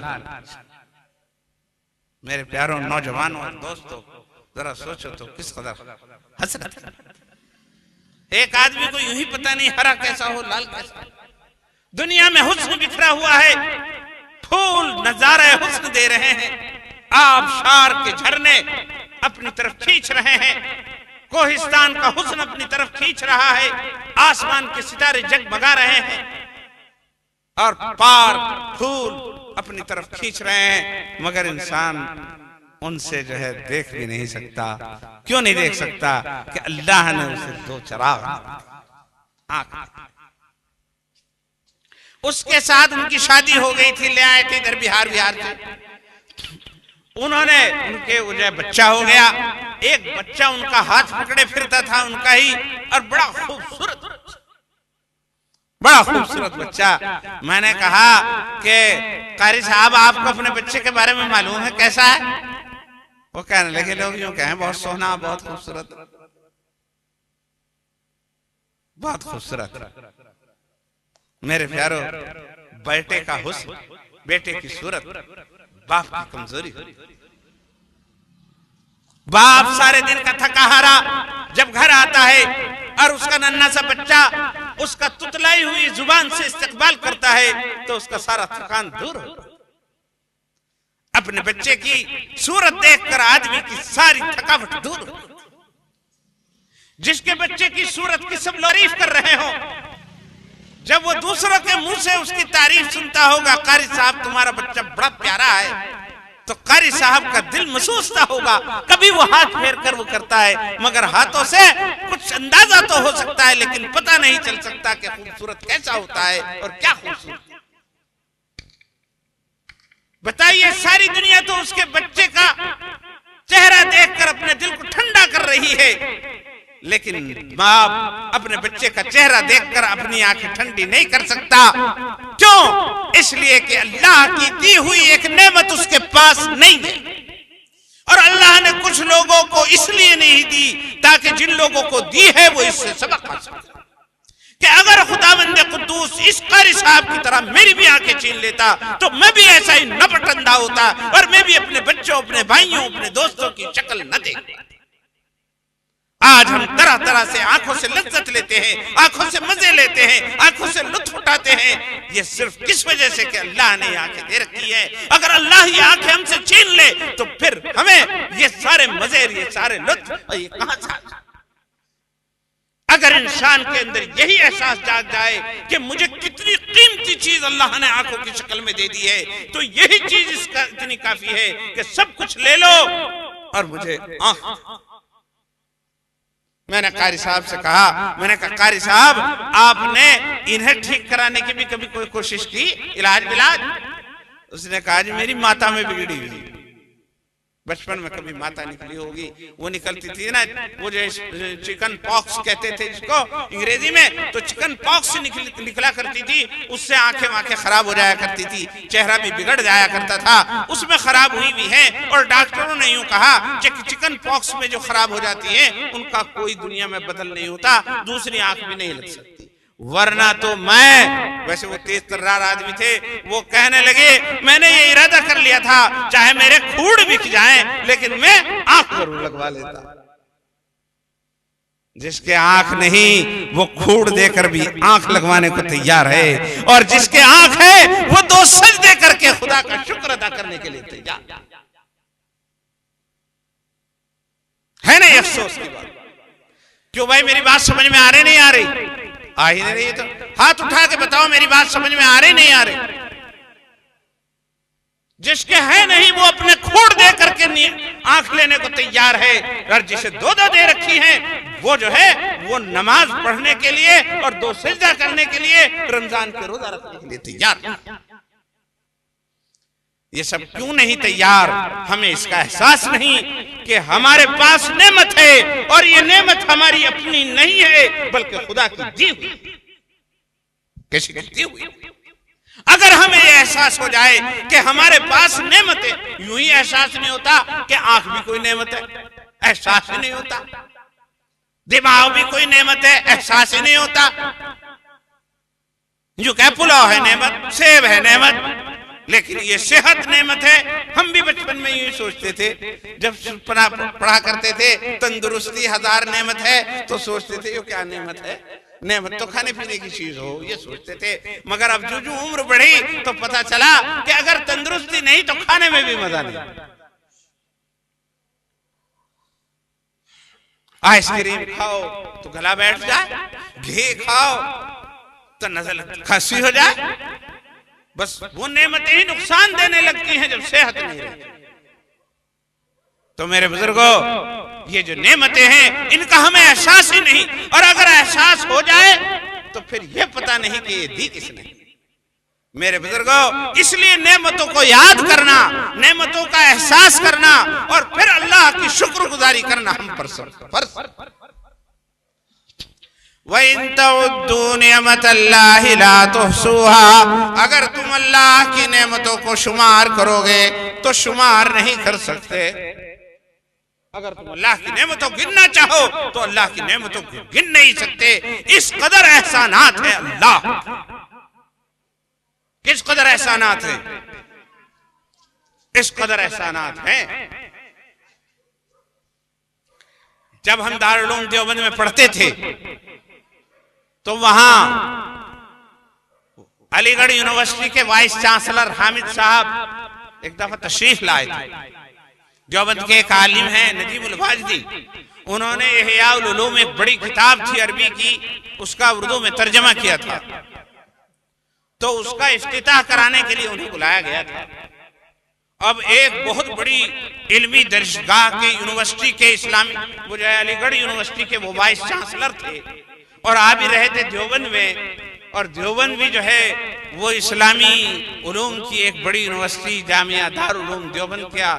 मेरे प्यारों नौजवानों और दोस्तों, जरा सोचो तो किस कदर हसरत। एक आदमी को यूं ही पता नहीं हरा कैसा हो, लाल कैसा। दुनिया में हुस्न बिखरा हुआ है, फूल नजारे हुस्न दे रहे हैं, आबशार के झरने अपनी तरफ खींच रहे हैं, कोहिस्तान का हुस्न अपनी तरफ खींच रहा है, आसमान के सितारे जगमगा रहे हैं और पार फूल अपनी तरफ खींच रहे हैं, मगर इंसान उनसे जो है देख भी नहीं सकता। क्यों नहीं देख सकता? कि अल्लाह ने उसे दो चिराग आंख। उसके साथ उनकी शादी हो गई थी, ले आए थे इधर बिहार से। उन्होंने उनके जो बच्चा हो गया, एक बच्चा उनका हाथ पकड़े फिरता था, उनका ही, और बड़ा खूबसूरत बच्चा। मैंने कहा कि कारी साहब, आपको अपने बच्चे के बारे में मालूम है कैसा है? वो कहने लगे, लोग यूं कहें बहुत सोहना, बहुत खूबसूरत, बहुत खूबसूरत। मेरे प्यारो, बेटे का हुस्न, बेटे की सूरत, बाप की कमजोरी। बाप सारे दिन का थका हारा जब घर आता है और उसका नन्हा सा बच्चा उसका तुतलाई हुई जुबान से इस्तकबाल करता है, तो उसका सारा थकान दूर हो। अपने बच्चे की सूरत देखकर आदमी की सारी थकावट दूर हो। जिसके बच्चे की सूरत की सब तारीफ कर रहे हो, जब वो दूसरों के मुंह से उसकी तारीफ सुनता होगा, कारी साहब तुम्हारा बच्चा बड़ा प्यारा है, तो कारी साहब का दिल महसूसता होगा। कभी वो हाथ फेर कर वो करता है, मगर हाथों से कुछ अंदाजा तो हो सकता है, लेकिन पता नहीं चल सकता कि खूबसूरत कैसा होता है और क्या खूबसूरत। बताइए, सारी दुनिया तो उसके बच्चे का चेहरा देखकर अपने दिल को ठंडा कर रही है, लेकिन बाप अपने बच्चे का चेहरा देखकर अपनी आंखें ठंडी नहीं कर सकता। क्यों? इसलिए कि अल्लाह की दी हुई एक नेमत उसके पास नहीं है, और अल्लाह ने कुछ लोगों को इसलिए नहीं दी ताकि जिन लोगों को दी है वो इससे सबक हासिल करें। कि अगर खुदावंद कुद्दूस इस कारी साहब की तरह मेरी भी आंखें छीन लेता, तो मैं भी ऐसा ही नपट अंधा होता और मैं भी अपने बच्चों, अपने भाइयों, अपने दोस्तों की शक्ल न देखता। आज हम तरह तरह से आंखों से लज्जत लेते लेते हैं, आंखों से मजे लेते हैं, आंखों से लुत्फ उठाते हैं। ये सिर्फ किस वजह से कि अल्लाह ने आंखें दे रखी है। अगर अल्लाह ये आंखें हमसे छीन ले तो फिर हमें ये सारे मजे, ये सारे लुत्फ ये कहां से? अगर इंसान के अंदर यही एहसास जाग जाए कि मुझे कितनी कीमती चीज अल्लाह ने आंखों की शक्ल में दे दी है, तो यही चीज इसका इतनी काफी है कि सब कुछ ले लो और मुझे आंख। मैंने कारी साहब से कहा, मैंने कहा कारी साहब आपने इन्हें ठीक कराने की भी कभी कोई कोशिश की, इलाज विलाज? उसने कहा जी मेरी माता में बिगड़ी हुई, बचपन में कभी माता निकली होगी, वो निकलती थी ना, वो जो चिकन पॉक्स कहते थे जिसको अंग्रेजी में, तो चिकन पॉक्स से निकला करती थी, उससे आंखें खराब हो जाया करती थी, चेहरा भी बिगड़ जाया करता था, उसमें खराब हुई भी है। और डॉक्टरों ने यूं कहा कि चिकन पॉक्स में जो खराब हो जाती है उनका कोई दुनिया में बदल नहीं होता, दूसरी आंख भी नहीं लग सकती। वरना तो मैं, वैसे वो तेज तर्रार आदमी थे, वो कहने लगे मैंने ये इरादा कर लिया था चाहे मेरे खूड़ बिक जाएं लेकिन मैं आंख जरूर लगवा लेता। जिसके आंख नहीं वो खूड़ देकर भी आंख लगवाने को तैयार है, और जिसके आंख है वो 2 सजदे करके खुदा का शुक्र अदा करने के लिए तैयार है। ना अफसोस की बात। क्यों भाई मेरी बात समझ में आ रही नहीं आ रही? आ ही नहीं रही तो हाथ उठा के बताओ मेरी बात समझ में आ रही नहीं आ रही? जिसके है नहीं वो अपने खूड़ दे करके आंख लेने को तैयार है, और जिसे 2 दे रखी है वो जो है वो नमाज पढ़ने के लिए और 2 सजदा करने के लिए, रमजान के रोजा रखने के लिए तैयार। ये सब क्यों नहीं तैयार? हमें इसका एहसास नहीं कि हमारे पास नेमत है और ये नेमत हमारी अपनी नहीं है बल्कि खुदा की दी हुई, किसी की दी हुई। अगर हमें यह एहसास हो जाए कि हमारे पास नेमत है, यूं ही एहसास नहीं होता कि आंख भी कोई नेमत है, एहसास ही नहीं होता। दिमाग भी कोई नेमत है, एहसास ही नहीं होता। जो क्या पुलाव है नेमत, सेब है नेमत, लेकिन ये सेहत नेमत है। हम भी बचपन में यूं सोचते थे, जब पढ़ा करते थे तंदुरुस्ती 1000 नेमत है, तो सोचते थे ये क्या नेमत है, नेमत तो खाने पीने की चीज हो, ये सोचते थे। मगर अब जो जो उम्र बढ़ी तो पता चला कि अगर तंदुरुस्ती नहीं तो खाने में भी मजा नहीं। आइसक्रीम खाओ तो गला बैठ जाए, घी खाओ तो नजर खांसी हो जाए, बस वो नेमतें ही नुकसान देने लगती हैं जब सेहत नहीं रहती। तो मेरे बुजुर्गों, ये जो नेमतें हैं इनका हमें एहसास ही नहीं, और अगर एहसास हो जाए तो फिर ये पता नहीं कि ये दी किसने। मेरे बुजुर्गों, इसलिए नेमतों को याद करना, नेमतों का एहसास करना और फिर अल्लाह की शुक्रगुजारी करना हम पर फर्ज। अगर तुम अल्लाह की नेमतों को शुमार करोगे तो शुमार नहीं कर सकते। अगर तुम अल्लाह की नेमतों को गिनना चाहो तो अल्लाह की नेमतों को गिन नहीं सकते। इस कदर एहसानात है अल्लाह, किस कदर एहसानात है, इस कदर एहसानात हैं। जब हम दारुल उलूम देवबंद में पढ़ते थे तो वहां अलीगढ़ यूनिवर्सिटी के वाइस चांसलर हामिद साहब एक दफा तशरीफ लाए थे। देवबंद के एक आलिम हैं नजीमुल वाजदी, उन्होंने इहयाउल उलूम एक बड़ी किताब थी अरबी की, उसका उर्दू में तर्जमा किया था। तो उसका इफ्तिताह कराने के लिए उन्हें बुलाया गया था। अब एक बहुत बड़ी इल्मी दर्जगाह के यूनिवर्सिटी के इस्लामी, वो जो है अलीगढ़ यूनिवर्सिटी के वो वाइस चांसलर थे और आ भी रहे थे देवबंद में, और देवबंद भी जो है वो इस्लामी उलूम की एक बड़ी यूनिवर्सिटी, जामिया दारुल उलूम देवबंद का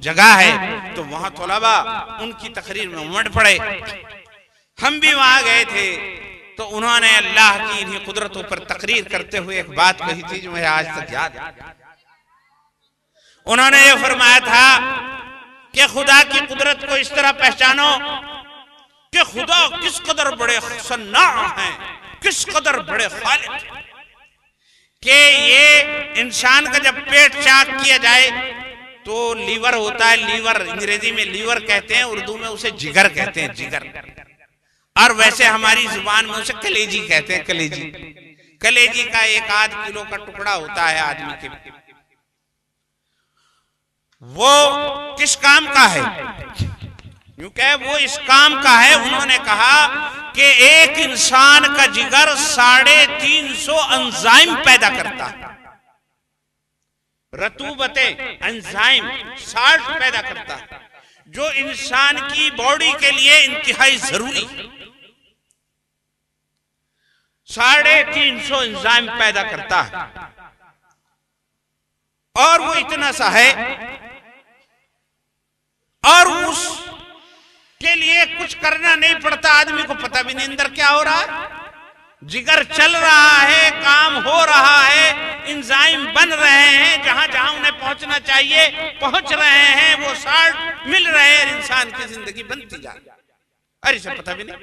जगह है। तो वहां तलबा उनकी तकरीर में उमड़ पड़े। हम भी वहां गए थे तो उन्होंने अल्लाह की इन्हीं कुदरतों पर तकरीर करते हुए एक बात कही थी जो मुझे आज तक याद है। उन्होंने ये फरमाया था कि खुदा की कुदरत को इस तरह पहचानो कि खुदा किस कदर बड़े सन्ना हैं, किस कदर बड़े खालिक, कि ये इंसान का जब पेट चाक किया जाए तो लीवर होता है, लीवर अंग्रेजी में लीवर कहते हैं, उर्दू में उसे जिगर कहते हैं, जिगर। और वैसे हमारी जुबान में उसे कलेजी कहते हैं। कलेजी, कलेजी का 1 आध किलो का टुकड़ा होता है आदमी के। वो किस काम का है? यूं कहे वो इस काम का है। उन्होंने कहा कि एक इंसान का जिगर 350 एंजाइम पैदा करता है। रतूबतें, एंजाइम, साल्ट पैदा करता है, जो इंसान की बॉडी के लिए इंतहाई जरूरी है। 350 एंजाइम पैदा करता है। और वो इतना सा है, और उस के लिए कुछ करना नहीं पड़ता। आदमी को पता भी नहीं अंदर क्या हो रहा है। जिगर चल रहा है, काम हो रहा है, एंजाइम बन रहे हैं, जहां जहां उन्हें पहुंचना चाहिए पहुंच रहे हैं, वो साल्ट मिल रहे हैं, इंसान की जिंदगी बनती जा रही है। अरे इसे पता भी नहीं।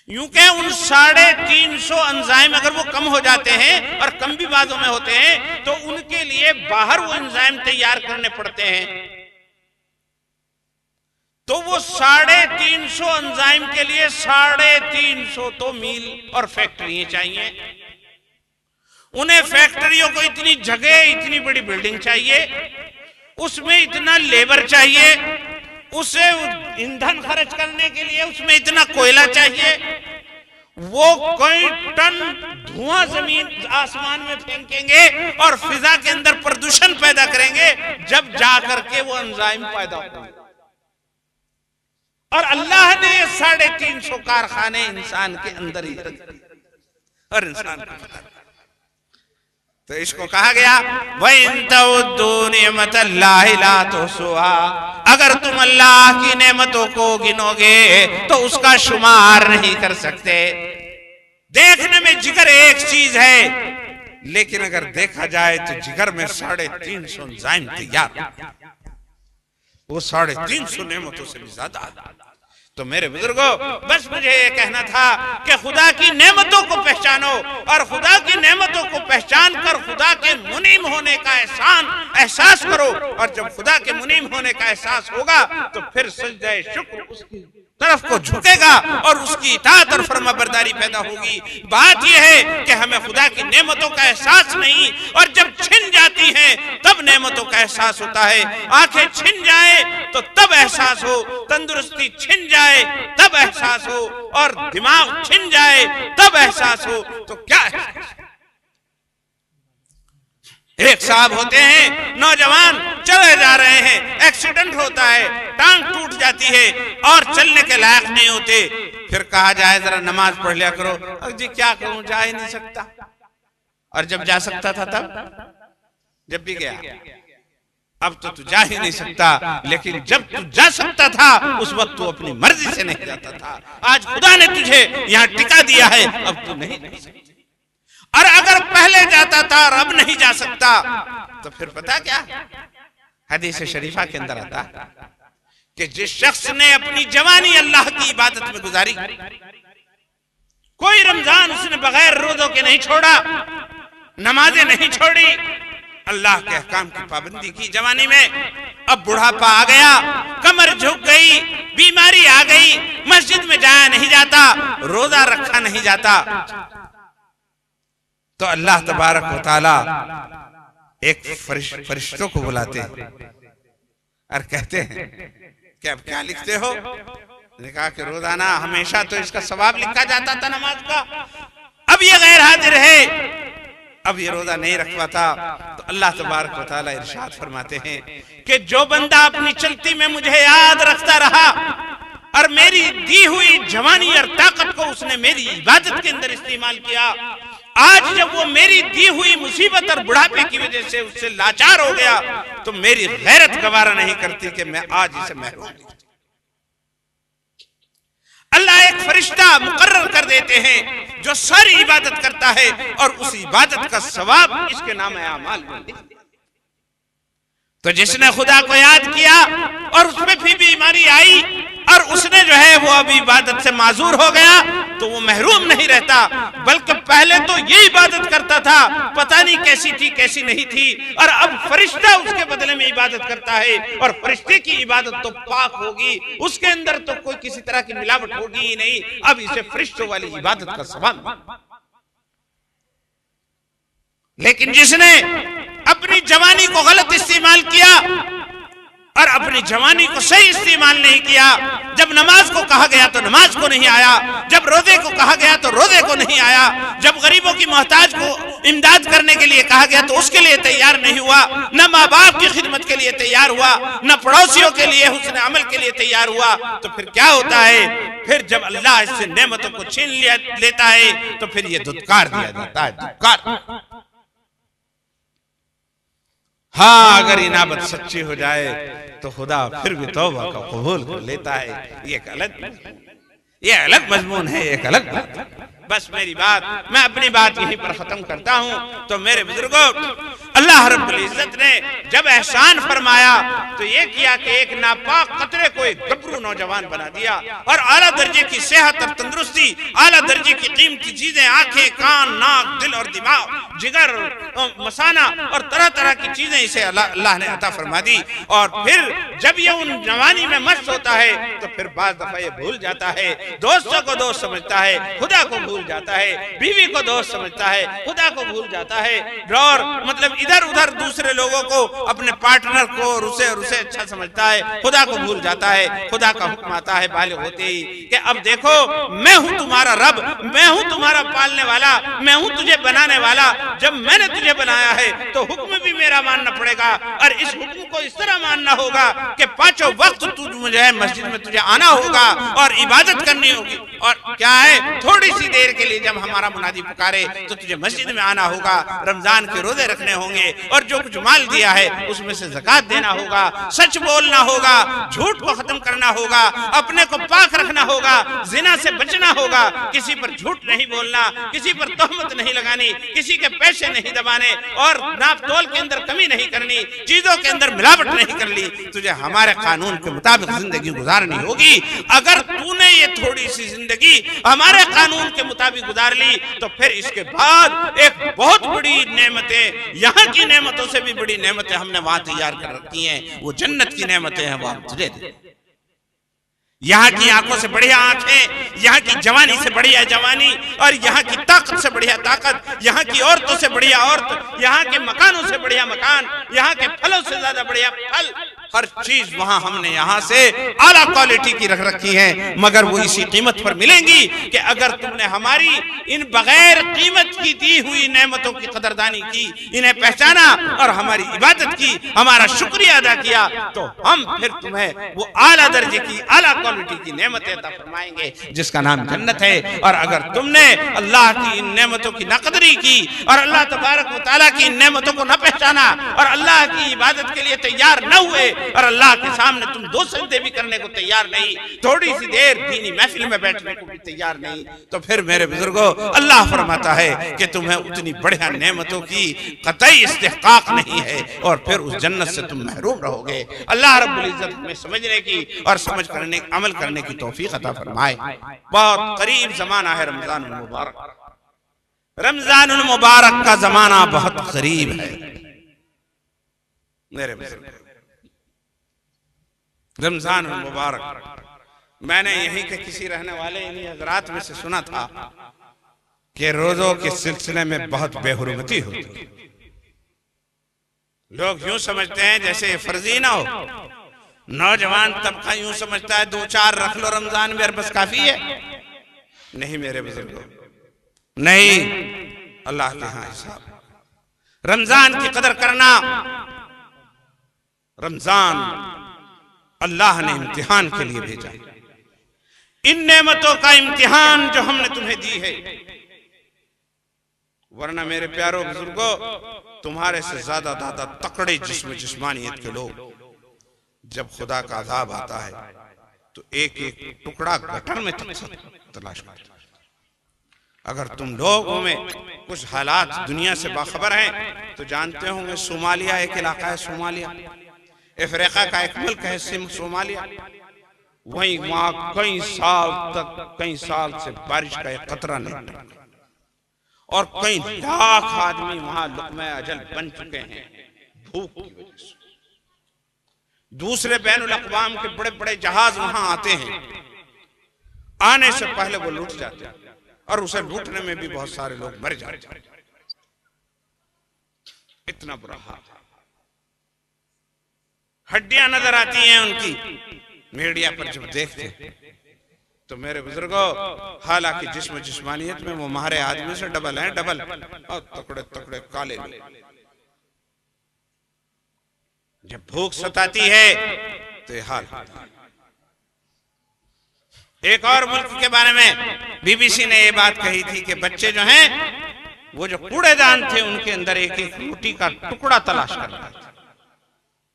यूं के उन 350 एंजाइम अगर वो कम हो जाते हैं, और कम भी बातों में होते हैं, तो उनके लिए बाहर वो एंजाइम तैयार करने पड़ते हैं। तो वो 350 एंजाइम के लिए 350 तो मील और फैक्ट्रियां चाहिए। उन्हें फैक्ट्रियों को इतनी जगह, इतनी बड़ी बिल्डिंग चाहिए, उसमें इतना लेबर चाहिए, उसे ईंधन खर्च करने के लिए उसमें इतना कोयला चाहिए। वो कई टन धुआं जमीन आसमान में फेंकेंगे और फिजा के अंदर प्रदूषण पैदा करेंगे, जब जाकर के वो एंजाइम पैदा होंगे। और अल्लाह ने 350 कारखाने इंसान के अंदर ही रख दिए, और इंसान को पता नहीं। तो इसको कहा गया अगर तुम अल्लाह की नेमतों को गिनोगे तो उसका शुमार नहीं कर सकते। देखने में जिगर एक चीज है, लेकिन अगर देखा जाए तो जिगर में 350 एंजाइम तैयार, वो 350 नेमतों से भी ज्यादा। तो मेरे बुजुर्गों, बस मुझे ये कहना था कि खुदा की नेमतों को पहचानो, और खुदा की नेमतों को पहचान कर खुदा के मुनीम होने का एहसास करो। और जब खुदा के मुनीम होने का एहसास होगा तो फिर सजदे शुक्र उसकी तरफ को झुकेगा और उसकी इताअत और फरमाबरदारी पैदा होगी। बात यह है कि हमें खुदा की नेमतों का एहसास नहीं, और जब छिन जाती हैं तब नेमतों का एहसास होता है। आंखें छिन जाए तो तब एहसास हो, तंदुरुस्ती छिन जाए तब एहसास हो, और दिमाग छिन जाए तब एहसास हो। तो क्या है? एक साहब होते हैं, नौजवान चले जा रहे हैं, एक्सीडेंट होता है, टांग टूट जाती है और चलने के लायक नहीं होते। फिर कहा जाए जरा नमाज पढ़ लिया करो। अब जी क्या करूं, जा ही नहीं सकता। और जब जा सकता था तब, जब भी गया, अब तो तू जा ही नहीं सकता। लेकिन जब तू जा सकता था उस वक्त तू अपनी मर्जी से नहीं जाता था। आज खुदा ने तुझे यहाँ टिका दिया है, अब तू नहीं जा सकता। और अगर पहले जाता था और अब नहीं जा सकता, तो फिर पता क्या, हदीस शरीफा के अंदर आता कि जिस शख्स ने अपनी जवानी अल्लाह की इबादत में गुजारी, कोई रमजान उसने बगैर रोजों के नहीं छोड़ा, नमाजें नहीं छोड़ी, अल्लाह के अहकाम की पाबंदी की जवानी में, अब बुढ़ापा आ गया, कमर झुक गई, बीमारी आ गई, मस्जिद में जाया नहीं जाता, रोजा रखा नहीं जाता, तो अल्लाह तबारक व तआला एक फरिश्तों को बुलाते और कहते हैं कि अब क्या लिखते हो? ने कहा कि रोजाना हमेशा तो इसका सवाब लिखा जाता था नमाज का, अब ये गैर हाजिर है, अब ये रोजा नहीं रख पाता। तो अल्लाह तबारक व तआला इरशाद फरमाते हैं कि जो बंदा अपनी चलती में मुझे याद रखता रहा और मेरी दी हुई जवानी और ताकत को उसने मेरी इबादत के अंदर इस्तेमाल किया, आज जब वो मेरी दी हुई मुसीबत और बुढ़ापे की वजह से उससे लाचार हो गया, तो मेरी गैरत गवारा नहीं करती कि मैं आज इसे महरूम। अल्लाह एक फरिश्ता मुकर्रर कर देते हैं जो सारी इबादत करता है और उस इबादत का सवाब इसके नाम आमाल में लिख दिया। तो जिसने खुदा को याद किया और उसमें भी बीमारी आई और उसने जो है वो अब इबादत से माजूर हो गया, तो वो महरूम नहीं रहता, बल्कि पहले तो ये इबादत करता था, पता नहीं कैसी थी कैसी नहीं थी, और अब फरिश्ता उसके बदले में इबादत करता है। और फरिश्ते की इबादत तो पाक होगी, उसके अंदर तो कोई किसी तरह की मिलावट होगी ही नहीं। अब इसे फरिश्तों वाली इबादत का सवाल। लेकिन जिसने अपनी जवानी को गलत इस्तेमाल किया और अपनी जवानी को सही इस्तेमाल नहीं किया, जब नमाज को कहा गया तो नमाज को नहीं आया, जब रोजे को कहा गया तो रोजे को नहीं आया, जब गरीबों की मोहताज को इमदाद करने के लिए कहा गया तो उसके लिए तैयार नहीं हुआ, न माँ बाप की खिदमत के लिए तैयार हुआ, न पड़ोसियों के लिए हुस्न अमल के लिए तैयार हुआ, तो फिर क्या होता है? फिर जब अल्लाह इससे नेमतों को छीन लेता है तो फिर ये धुतकार दिया जाता है, धुतकार। हाँ, अगर इनाबत सच्ची हो जाए तो खुदा फिर भी तौबा का कबूल कर लेता है। ये अलग मजमून है, एक अलग बात। बस मेरी बात, मैं अपनी बात यहीं पर खत्म करता हूं। तो मेरे बुजुर्गों, अल्लाह रब्बुल इज्जत ने जब एहसान फरमाया तो ये किया कि एक नापाक कतरे को एक गबरू नौजवान बना दिया, और आला दर्जे की सेहत और तंदुरुस्ती, आला दर्जे की कीमती चीजें, आंखें, कान, नाक, दिल और दिमाग, जिगर, मसाना और तरह तरह की चीजें इसे अल्लाह ने अता फरमा दी। और फिर जब ये उन जवानी में मस्त होता है तो फिर बाज दफा ये भूल जाता है, दोस्तों को दोस्त समझता है, खुदा को भूल जाता है, बीवी को दोस्त समझता है, खुदा को भूल जाता है, और मतलब इधर उधर दूसरे लोगों को, अपने पार्टनर को रुसे अच्छा समझता है, खुदा को भूल जाता है। खुदा का हुक्म आता है बालिग होते ही कि अब देखो मैं हूं तुम्हारा रब, मैं हूं तुम्हारा पालने वाला, मैं हूं तुझे बनाने वाला। जब मैंने तुझे बनाया है तो हुक्म भी मेरा मानना पड़ेगा, और इस हुक्म को इस तरह मानना होगा कि पांचों वक्त तू मुझे मस्जिद में तुझे आना होगा और इबादत करनी होगी। और क्या है, थोड़ी सी देर के लिए जब हमारा मुनादी पुकारे तो तुझे मस्जिद में आना होगा, रमजान के रोजे रखने होंगे, और जो कुछ माल दिया है उसमें से ज़कात देना होगा, सच बोलना होगा, झूठ को खत्म करना होगा, अपने को पाक रखना होगा, जिना से बचना होगा, किसी पर झूठ नहीं बोलना, किसी पर तोहमत नहीं लगानी, किसी के पैसे नहीं दबाने, और नाप तोल के अंदर कमी नहीं करनी, चीजों के अंदर मिलावट नहीं करनी। तुझे हमारे कानून के मुताबिक जिंदगी गुजारनी होगी। अगर तूने ये थोड़ी सी जिंदगी हमारे कानून के मुताबिक गुजार ली तो फिर इसके बाद एक बहुत बड़ी नेमतें, यहाँ की नेमतों से भी बड़ी नेमतें हमने वहां तैयार कर रखी हैं, वो जन्नत की नेमतें हैं, वो हम तुझे दे। यहाँ की आंखों से बढ़िया आंखें, यहाँ की जवानी से बढ़िया जवानी, और यहाँ की ताकत से बढ़िया ताकत, यहाँ की औरतों से बढ़िया औरत, यहाँ के मकानों से बढ़िया मकान, यहाँ के फलों से ज्यादा बढ़िया फल, हर चीज वहां हमने यहाँ से आला क्वालिटी की रख रखी है। मगर वो इसी कीमत पर मिलेंगी कि अगर तुमने हमारी इन बगैर कीमत की दी हुई नेमतों की कदरदानी की, इन्हें पहचाना और हमारी इबादत की, हमारा शुक्रिया अदा किया, तो हम फिर तुम्हें वो आला दर्जे की, आला क्वालिटी की नेमतें अता फरमाएंगे जिसका नाम जन्नत है। और अगर तुमने अल्लाह की इन नेमतों की नकदरी की और अल्लाह तबारक व तआला की इन नेमतों को न पहचाना और अल्लाह की इबादत के लिए तैयार न हुए और अल्लाह के सामने तुम दो सजदे भी करने को तैयार नहीं, थोड़ी सी देर दीनी महफिल में बैठने को भी तैयार नहीं, तो फिर मेरे बुजुर्गों अल्लाह फरमाता है कि तुम्हें उतनी बढ़िया नेमतों की कतई इस्तिहकाक नहीं है और फिर उस जन्नत से तुम महरूम रहोगे। अल्लाह रब्बुल इज्जत में समझने की और समझ करने, अमल करने की तौफीक अता फरमाए। बहुत करीब जमाना है रमजानुल मुबारक, रमजानुल मुबारक का जमाना बहुत करीब है मेरे बुजुर्ग। रमजान मुबारक, मैंने यहीं के किसी रहने वाले इन्हीं हजरात में से सुना था कि रोजों के सिलसिले में बहुत बेहुरमती होती। लोग यूं समझते हैं जैसे फर्जी ना हो, नौजवान तबका यूं समझता है 2-4 रख लो रमजान में बस काफी है। नहीं मेरे बुजुर्गों, नहीं, अल्लाह के यहाँ हिसाब। रमजान की कदर करना, रमजान अल्लाह ने इम्तिहान के लिए भेजा। इन नेमतों का इम्तिहान जो हमने तुम्हें दी है, वरना मेरे प्यारों बुजुर्गों तुम्हारे से ज्यादा तकड़े जिस्मानियत के लोग जब खुदा का अज़ाब आता है तो एक एक टुकड़ा गटर में तलाश करते हैं। अगर तुम लोगों में कुछ हालात दुनिया से बाखबर हैं तो जानते होंगे सोमालिया एक इलाका है, सोमालिया अफ्रीका का एक मुल्क है सोमालिया, वहीं वहां कई साल से बारिश का एक कतरा नहीं, और कई लाख आदमी वहां लुक़्मा अजल बन चुके हैं भूख की वजह से। दूसरे बैनुल अक़वाम के बड़े बड़े जहाज वहां आते हैं, आने से पहले वो लूट जाते हैं, और उसे लूटने में भी बहुत सारे लोग मर जाते हैं। इतना बुरा हाल, हड्डियां नजर आती हैं उनकी मीडिया पर जब देखते। तो मेरे बुजुर्गों, हालांकि जिस्मानियत में वो हमारे आदमी से डबल हैं, डबल, और तकड़े तकड़े काले लोग। जब भूख सताती है तो ये हाल होता है। एक और मुल्क के बारे में बीबीसी ने ये बात कही थी कि बच्चे जो हैं वो जो कूड़ेदान थे उनके अंदर एक एक रोटी का टुकड़ा तलाश कर रहे थे।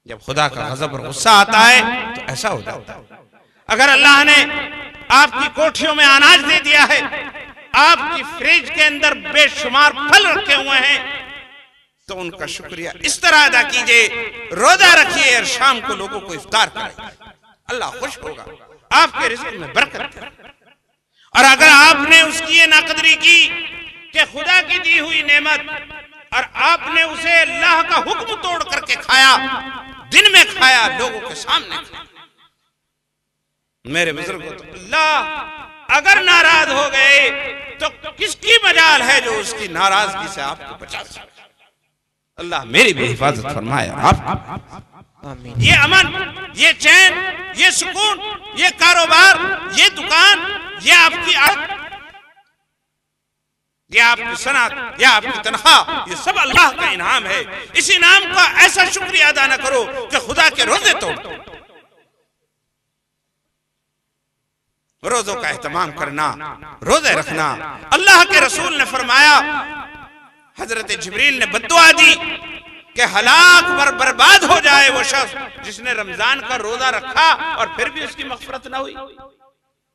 जब खुदा का गज़ब और गुस्सा आता है तो ऐसा हो जाता है। अगर अल्लाह ने आपकी कोठियों में अनाज दे दिया है, आपकी फ्रिज के अंदर बेशुमार फल रखे हुए हैं, तो उनका शुक्रिया इस तरह अदा कीजिए, रोजा रखिए और शाम को लोगों को इफ्तार कराइए। अल्लाह खुश होगा, आपके रिज़्क़ में बरकत है। और अगर आपने उसकी ये नाकदरी की कि खुदा की दी हुई नेमत और आपने उसे अल्लाह का हुक्म तोड़ करके खाया, दिन में खाया, लोगों के सामने खाया, मेरे बुजुर्गों, तो अल्लाह अगर नाराज हो गए तो किसकी मजाल है जो उसकी नाराजगी से आपको बचा सके। अल्लाह मेरी भी हिफाजत फरमाए आप। ये अमन, ये चैन, ये सुकून, ये कारोबार, ये दुकान, ये आपकी आदत, ये आपकी सनत, ये आपकी तनख्वाह, ये सब अल्लाह का इनाम है। इस इनाम का ऐसा शुक्रिया अदा न करो कि खुदा के रोजे तोड़ दो। रोजों का एहतमाम करना, रोजे रखना। अल्लाह के रसूल ने फरमाया, हजरत जिब्रील ने बद्दुआ दी कि हलाक बर्बाद हो जाए वो शख्स जिसने रमजान का रोजा रखा और फिर भी उसकी मग़फ़िरत ना हुई।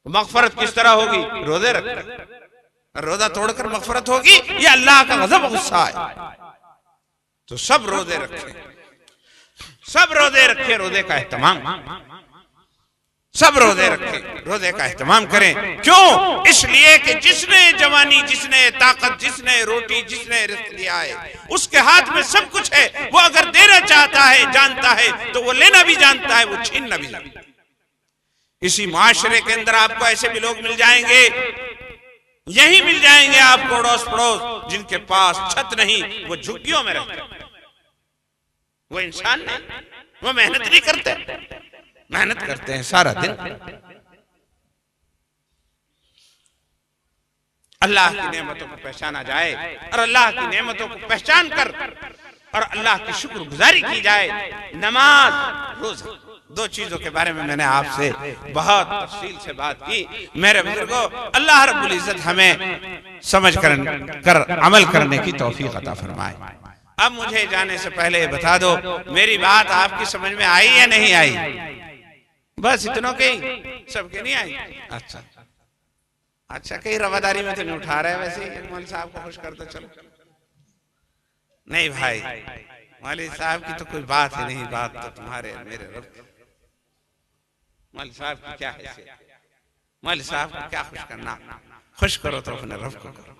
मग़फ़िरत किस तरह होगी? रोजे रखकर, रोजा तोड़कर मग़फ़िरत होगी, ये अल्लाह का गज़ब गुस्सा है। तो सब रोजे रखें, सब रोजे रखें, रोजे का एहतमाम, सब रोजे रखें, रोजे का एहतमाम करें। क्यों? इसलिए कि जिसने जवानी, जिसने ताकत, जिसने रोटी, जिसने रिज़्क़ दिया है, उसके हाथ में सब कुछ है। वो अगर देना चाहता है, जानता है, तो वो लेना भी जानता है, वो छीनना भी जानता है। इसी माशरे के अंदर आपको ऐसे भी लोग मिल जाएंगे, यही मिल जाएंगे आपको अड़ोस पड़ोस, जिनके पास छत नहीं, वो झुग्गियों में रहते हैं। वो इंसान नहीं, वो मेहनत नहीं करते, मेहनत करते हैं सारा दिन। अल्लाह की नेमतों को पहचाना जाए, और अल्लाह की नेमतों को पहचान कर और अल्लाह की शुक्रगुजारी की जाए। नमाज, रोजा, दो चीजों के बारे में मैंने आपसे बहुत तफसील से बात की। मेरे बुजुर्गों, अल्लाह रब्बुल इज्जत हमें समझ कर अमल करने की तौफीक अता फरमाए। अब मुझे जाने से पहले बता दो, मेरी बात आपकी समझ में आई या नहीं आई? बस इतनों के ही, सबके नहीं आई? अच्छा अच्छा, कहीं रवादारी में तो नहीं उठा रहे? वैसे ही मौलवी साहब को खुश करते चलो। नहीं भाई, मौलवी साहब की तो कोई बात ही नहीं, बात तो तुम्हारे मेरे रब। मौलवी साहब की क्या हैसियत, मौलवी साहब को क्या खुश करना? खुश करो तो अपने रब को करो।